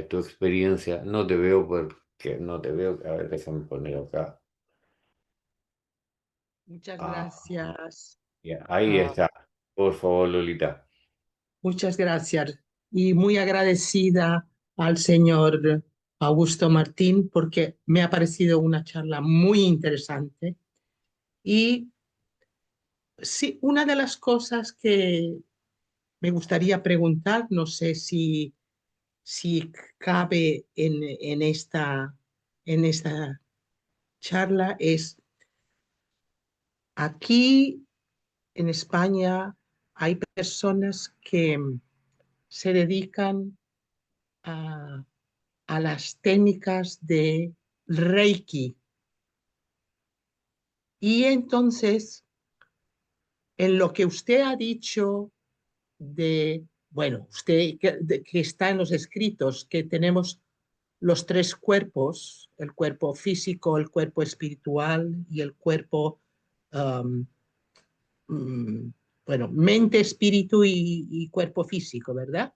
tu experiencia? No te veo porque no te veo. A ver, déjame poner acá. Muchas Ah, gracias. ya, ahí Ah, está. Por favor, Lolita. muchas gracias. Y muy agradecida al señor Augusto Martín porque me ha parecido una charla muy interesante. Y sí, una de las cosas que me gustaría preguntar, no sé si cabe en esta charla, es aquí en España hay personas que se dedican a, a las técnicas de Reiki. Y entonces, en lo que usted ha dicho de, bueno, usted que está en los escritos, que tenemos los 3 cuerpos, el cuerpo físico, el cuerpo espiritual y el cuerpo, um, bueno, mente, espíritu y cuerpo físico, ¿verdad?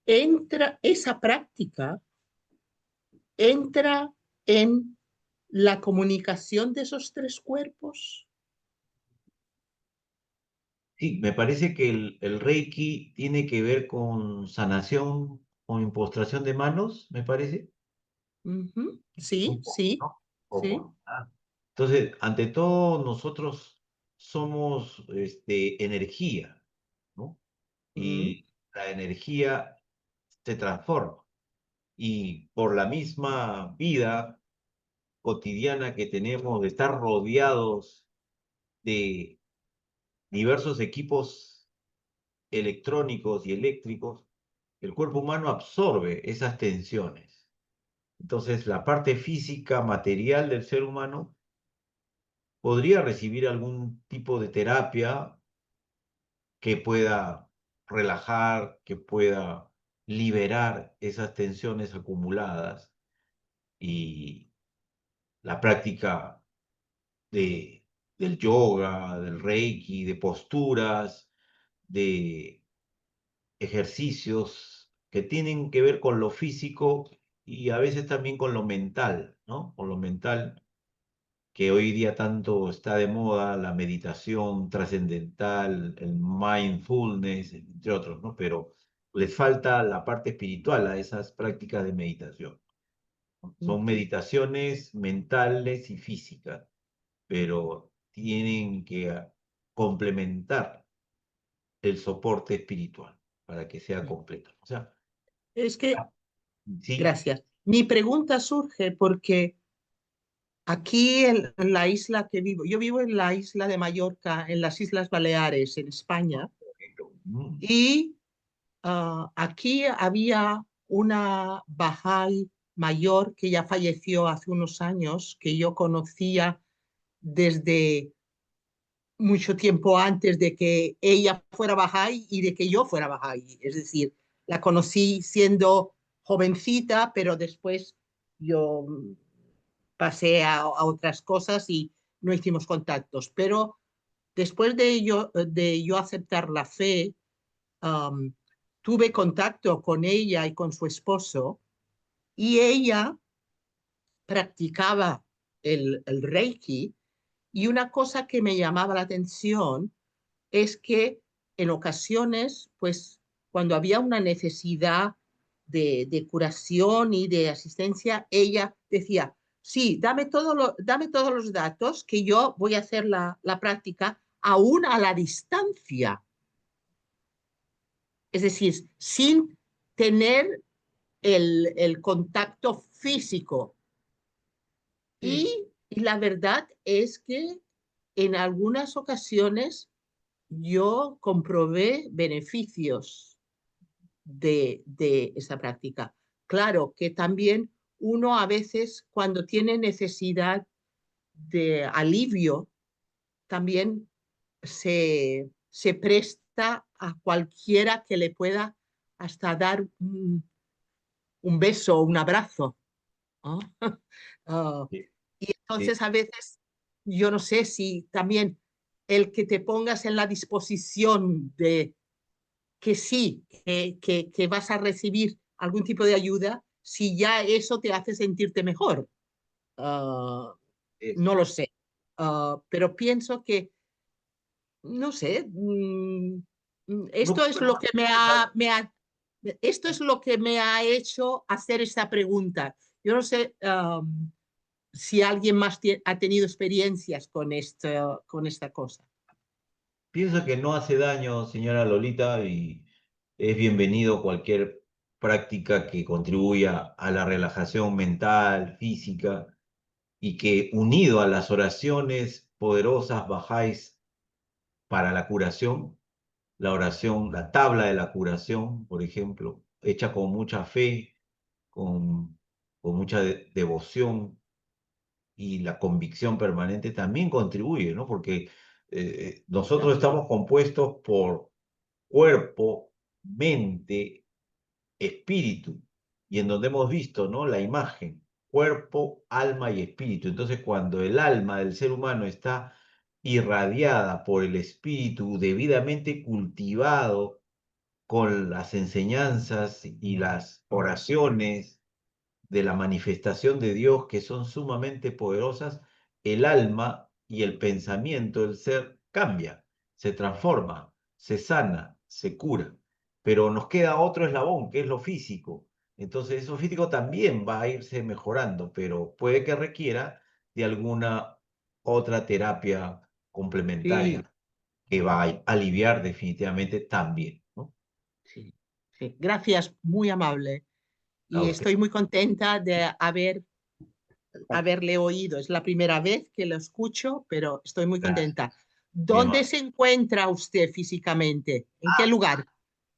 Esa práctica entra en la comunicación de esos 3 cuerpos. Sí, me parece que el Reiki tiene que ver con sanación, con impostración de manos, me parece. Ujú. Sí, Un poco, sí, ¿no? Un sí. poco. Entonces, ante todo, nosotros somos energía, ¿no? Mm, Y la energía se transforma. Y por la misma vida cotidiana que tenemos de estar rodeados de diversos equipos electrónicos y eléctricos, el cuerpo humano absorbe esas tensiones. Entonces, la parte física, material del ser humano podría recibir algún tipo de terapia que pueda relajar, que pueda liberar esas tensiones acumuladas y la práctica de, del yoga, del reiki, de posturas, de ejercicios que tienen que ver con lo físico y a veces también con lo mental, ¿no? Con lo mental que hoy día tanto está de moda, la meditación trascendental, el mindfulness, entre otros, ¿no? Pero les falta la parte espiritual a esas prácticas de meditación. Son ujú. meditaciones mentales y físicas, pero tienen que complementar el soporte espiritual para que sea completo. O sea, Es que, sí, gracias. Mi pregunta surge porque aquí en la isla que vivo, yo vivo en la isla de Mallorca, en las Islas Baleares, en España, mm, y aquí había una Bahá'í mayor que ya falleció hace unos años, que yo conocía desde mucho tiempo antes de que ella fuera Bahá'í y de que yo fuera Bahá'í. Es decir, la conocí siendo jovencita, pero después yo pasé a otras cosas y no hicimos contactos. Pero después de yo aceptar la fe, um, tuve contacto con ella y con su esposo, y ella practicaba el Reiki, y una cosa que me llamaba la atención es que en ocasiones, pues cuando había una necesidad de curación y de asistencia, ella decía, sí, dame todos los datos que yo voy a hacer la práctica aún a la distancia. Es decir, sin tener el contacto físico. Y la verdad es que en algunas ocasiones yo comprobé beneficios de esa práctica. Claro que también uno a veces cuando tiene necesidad de alivio, también se presta a cualquiera que le pueda hasta dar un beso o un abrazo, ¿no? Ah, Sí, y sí. entonces a veces yo no sé si también el que te pongas en la disposición de que sí, que vas a recibir algún tipo de ayuda, si ya eso te hace sentirte mejor. Ah, Es. no lo sé. Pero pienso que, no sé, No esto es creo lo que que esto es lo que me ha hecho hacer esta pregunta. Yo no sé si alguien más ha tenido experiencias con esta cosa. pienso que no hace daño, señora Lolita, y es bienvenido cualquier práctica que contribuya a la relajación mental, física, y que unido a las oraciones poderosas bajáis para la curación, la oración, la tabla de la curación, por ejemplo, hecha con mucha fe, con, con mucha devoción y la convicción permanente también contribuye, ¿no? Porque nosotros estamos compuestos por cuerpo, mente, espíritu, y en donde hemos visto, ¿no? La imagen, cuerpo, alma y espíritu. Entonces, cuando el alma del ser humano está irradiada por el espíritu, debidamente cultivado con las enseñanzas y las oraciones de la manifestación de Dios que son sumamente poderosas, el alma y el pensamiento del ser cambia, se transforma, se sana, se cura. Pero nos queda otro eslabón, que es lo físico. Entonces, eso físico también va a irse mejorando, pero puede que requiera de alguna otra terapia Sí, complementaria que va a aliviar definitivamente también, ¿no? sí, sí. Gracias, muy amable. A Y usted. estoy muy contenta de haberle oído. Es la primera vez que lo escucho, pero estoy muy Gracias, contenta. mi ¿Dónde amor. se encuentra usted físicamente? ¿En qué lugar?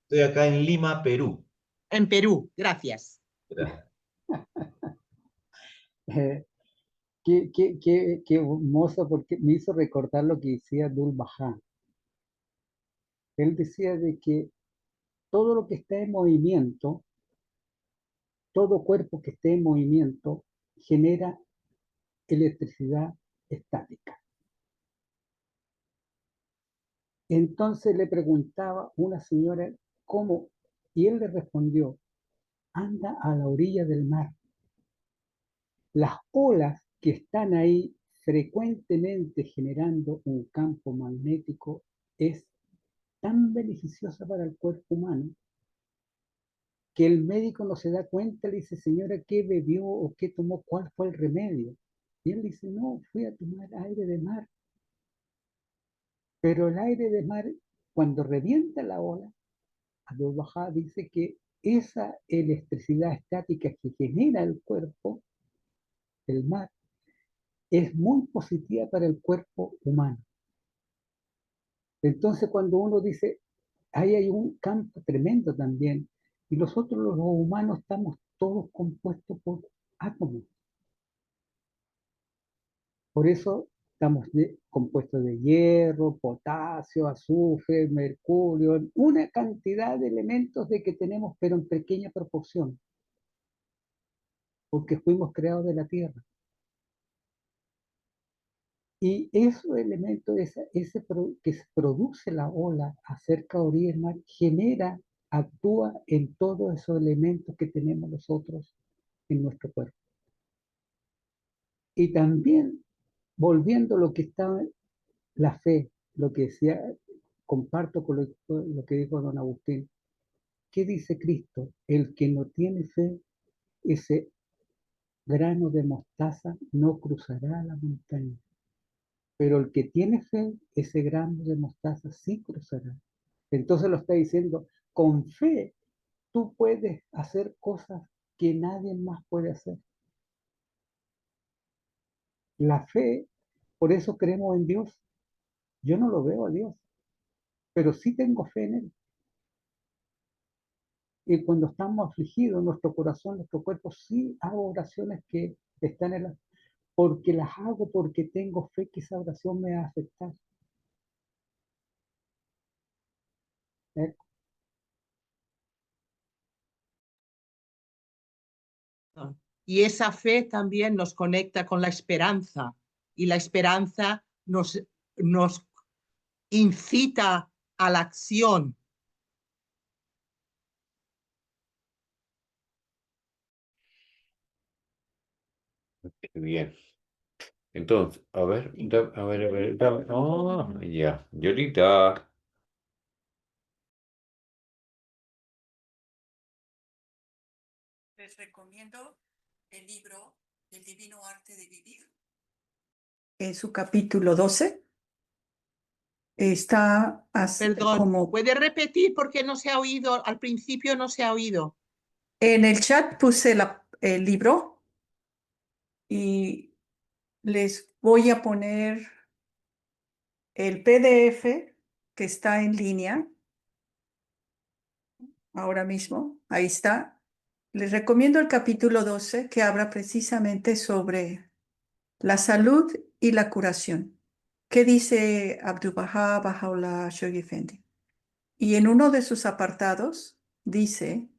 Estoy acá en Lima, Perú. En Perú. Gracias. Gracias. Eh, qué hermoso, porque me hizo recordar lo que decía Abdul Bahá. Él decía de que todo lo que está en movimiento, todo cuerpo que esté en movimiento, genera electricidad estática. Entonces le preguntaba una señora cómo, y él le respondió, anda a la orilla del mar. Las olas que están ahí frecuentemente generando un campo magnético es tan beneficiosa para el cuerpo humano que el médico no se da cuenta, le dice, señora, ¿qué bebió o qué tomó? ¿Cuál fue el remedio? Y él dice, no, fui a tomar aire de mar. Pero el aire de mar, cuando revienta la ola, Abdul Bahá dice que esa electricidad estática que genera el cuerpo, el mar, es muy positiva para el cuerpo humano. Entonces, cuando uno dice, ahí hay un campo tremendo también. Y nosotros los humanos estamos todos compuestos por átomos. Por eso estamos compuestos de hierro, potasio, azufre, mercurio, una cantidad de elementos de que tenemos, pero en pequeña proporción, porque fuimos creados de la Tierra. Y esos elementos, que se produce la ola acerca de orilla del mar, genera, actúa en todos esos elementos que tenemos nosotros en nuestro cuerpo. Y también, volviendo a lo que estaba la fe, lo que decía, comparto con lo que dijo don Agustín. ¿Qué dice Cristo? El que no tiene fe, ese grano de mostaza no cruzará la montaña. Pero el que tiene fe, ese grano de mostaza sí cruzará. Entonces lo está diciendo, con fe tú puedes hacer cosas que nadie más puede hacer. La fe, por eso creemos en Dios. Yo no lo veo a Dios, pero sí tengo fe en Él. Y cuando estamos afligidos, nuestro corazón, nuestro cuerpo, sí hago oraciones que están en porque las hago porque tengo fe que esa oración me va a afectar. ¿Eh? Y esa fe también nos conecta con la esperanza, y la esperanza nos incita a la acción. Bien. Entonces, a ver, a ver, oh, ya, Yolita. Les recomiendo el libro El Divino Arte de Vivir. En su capítulo 12 está Perdón, como... ¿puede repetir porque no se ha oído? Al principio no se ha oído. En el chat puse el libro y les voy a poner el PDF que está en línea ahora mismo. Ahí está. Les recomiendo el capítulo 12 que habla precisamente sobre la salud y la curación. ¿Qué dice Abdu'l-Bahá Baha'u'lláh Shoghi Effendi? Y en uno de sus apartados dice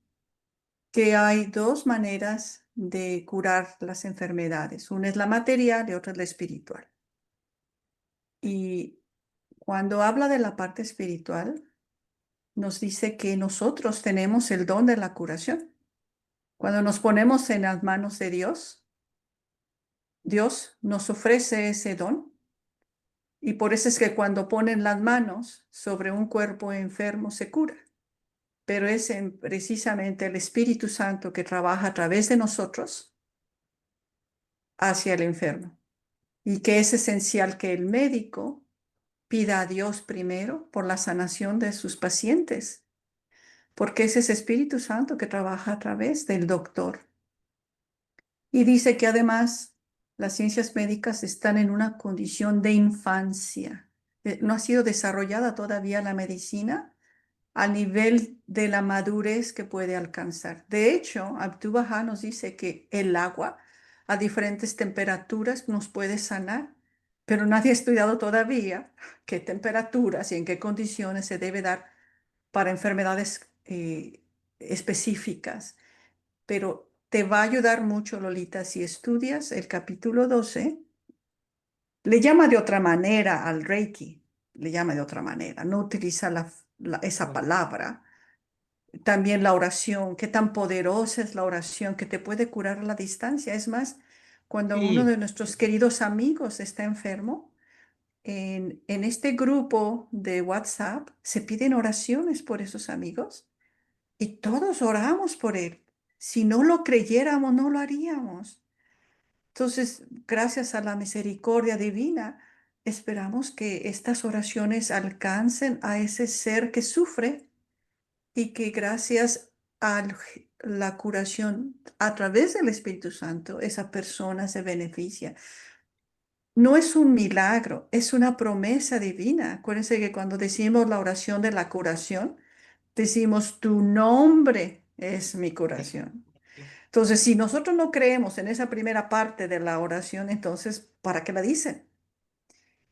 que hay dos maneras de curar las enfermedades. Una es la material y otra es la espiritual. Y cuando habla de la parte espiritual, nos dice que nosotros tenemos el don de la curación. Cuando nos ponemos en las manos de Dios, Dios nos ofrece ese don. Y por eso es que cuando ponen las manos sobre un cuerpo enfermo se cura. Pero es precisamente el Espíritu Santo que trabaja a través de nosotros hacia el enfermo. Y que es esencial que el médico pida a Dios primero por la sanación de sus pacientes, porque es ese Espíritu Santo que trabaja a través del doctor. Y dice que además las ciencias médicas están en una condición de infancia. No ha sido desarrollada todavía la medicina al nivel de la madurez que puede alcanzar. De hecho, Abdu'l-Bahá nos dice que el agua a diferentes temperaturas nos puede sanar, pero nadie ha estudiado todavía qué temperaturas y en qué condiciones se debe dar para enfermedades específicas. Pero te va a ayudar mucho, Lolita, si estudias el capítulo 12. Le llama de otra manera al Reiki, le llama de otra manera, no utiliza esa palabra. También la oración, qué tan poderosa es la oración que te puede curar a la distancia. Es más, cuando uno Sí, de nuestros queridos amigos está enfermo, en este grupo de WhatsApp se piden oraciones por esos amigos y todos oramos por él. Si no lo creyéramos, no lo haríamos. Entonces, gracias a la misericordia divina, esperamos que estas oraciones alcancen a ese ser que sufre y que gracias a la curación a través del Espíritu Santo, esa persona se beneficia. No es un milagro, es una promesa divina. Acuérdense que cuando decimos la oración de la curación, decimos, tu nombre es mi curación. Entonces, si nosotros no creemos en esa primera parte de la oración, entonces, ¿para qué la dicen?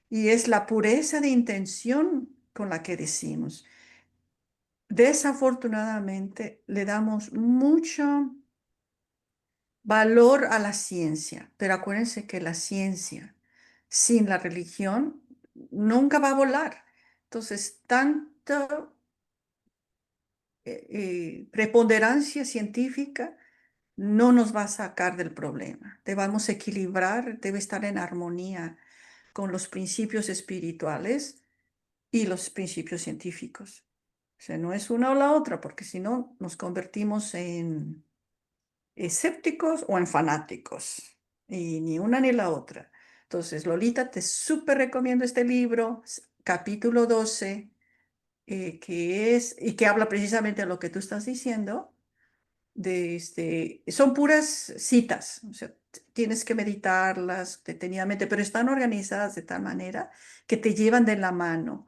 Y es la pureza de intención con la que decimos. Desafortunadamente, le damos mucho valor a la ciencia, pero acuérdense que la ciencia sin la religión nunca va a volar. Entonces, tanta preponderancia científica no nos va a sacar del problema. Debemos equilibrar, debe estar en armonía con los principios espirituales y los principios científicos. O sea, no es una o la otra, porque si no nos convertimos en escépticos o en fanáticos, y ni una ni la otra. Entonces, Lolita, te súper recomiendo este libro, capítulo 12, que es, y que habla precisamente de lo que tú estás diciendo, son puras citas, o sea, tienes que meditarlas detenidamente, pero están organizadas de tal manera que te llevan de la mano.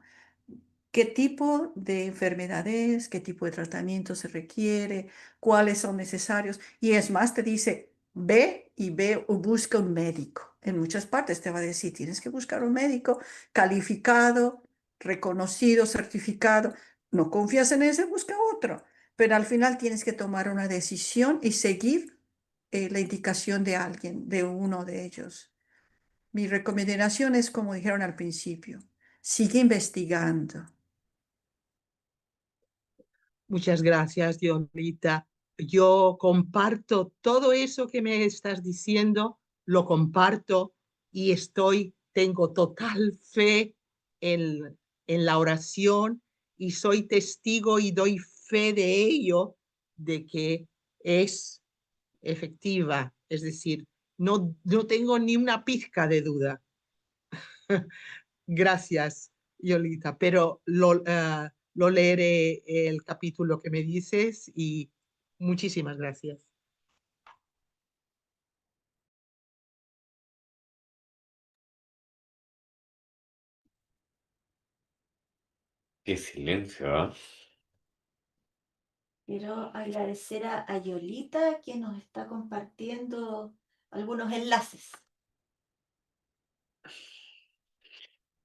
¿Qué tipo de enfermedades, qué tipo de tratamiento se requiere, cuáles son necesarios? Y es más, te dice, ve o busca un médico. En muchas partes te va a decir, tienes que buscar un médico calificado, reconocido, certificado. No confías en ese, busca otro. Pero al final tienes que tomar una decisión y seguir la indicación de alguien, de uno de ellos. Mi recomendación es, como dijeron al principio, sigue investigando. Muchas gracias, Diolita. Yo comparto todo eso que me estás diciendo, lo comparto y tengo total fe en la oración y soy testigo y doy fe de ello, de que es efectiva. Es decir, no tengo ni una pizca de duda. Gracias, Yolita, pero lo leeré el capítulo que me dices y muchísimas gracias. Qué silencio, ¿ah? Quiero agradecer a Yolita, que nos está compartiendo algunos enlaces.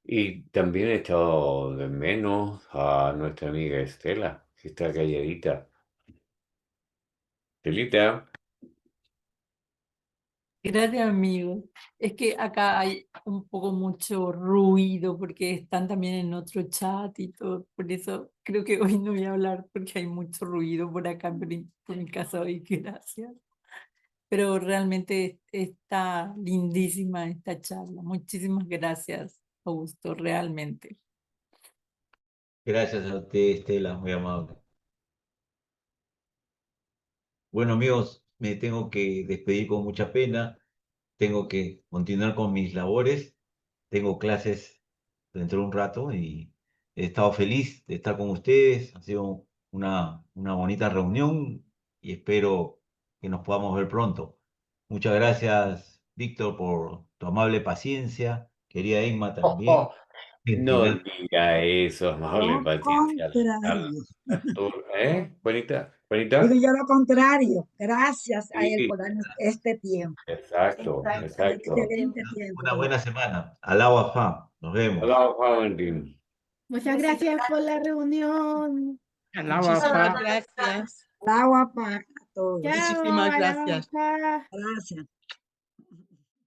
Y también he echado de menos a nuestra amiga Estela, que está calladita. Estelita, Gracias, amigo. Es que acá hay un poco mucho ruido porque están también en otro chat y todo. Por eso creo que hoy no voy a hablar porque hay mucho ruido por acá por mi casa hoy. Gracias. Pero realmente está lindísima esta charla. Muchísimas gracias, Augusto, realmente. Gracias a usted, Estela, muy amable. Bueno, amigos, me tengo que despedir con mucha pena. Tengo que continuar con mis labores. Tengo clases dentro de un rato y he estado feliz de estar con ustedes. Ha sido una bonita reunión y espero que nos podamos ver pronto. Muchas gracias, Víctor, por tu amable paciencia. Querida Emma también. El no final. diga eso, amable Lo paciencia. contrario. Artur, ¿eh? Juanita, Digo Juanita. yo lo contrario. Gracias a él Sí, por darnos este tiempo, exacto, exacto. Exactamente. excelente tiempo. Una buena semana. Alaba Fam. Nos vemos. Hola, Valentín. Muchas gracias por la reunión. Muchísimas gracias. Agua para todos. Chao, Muchísimas gracias. Alaba. Gracias.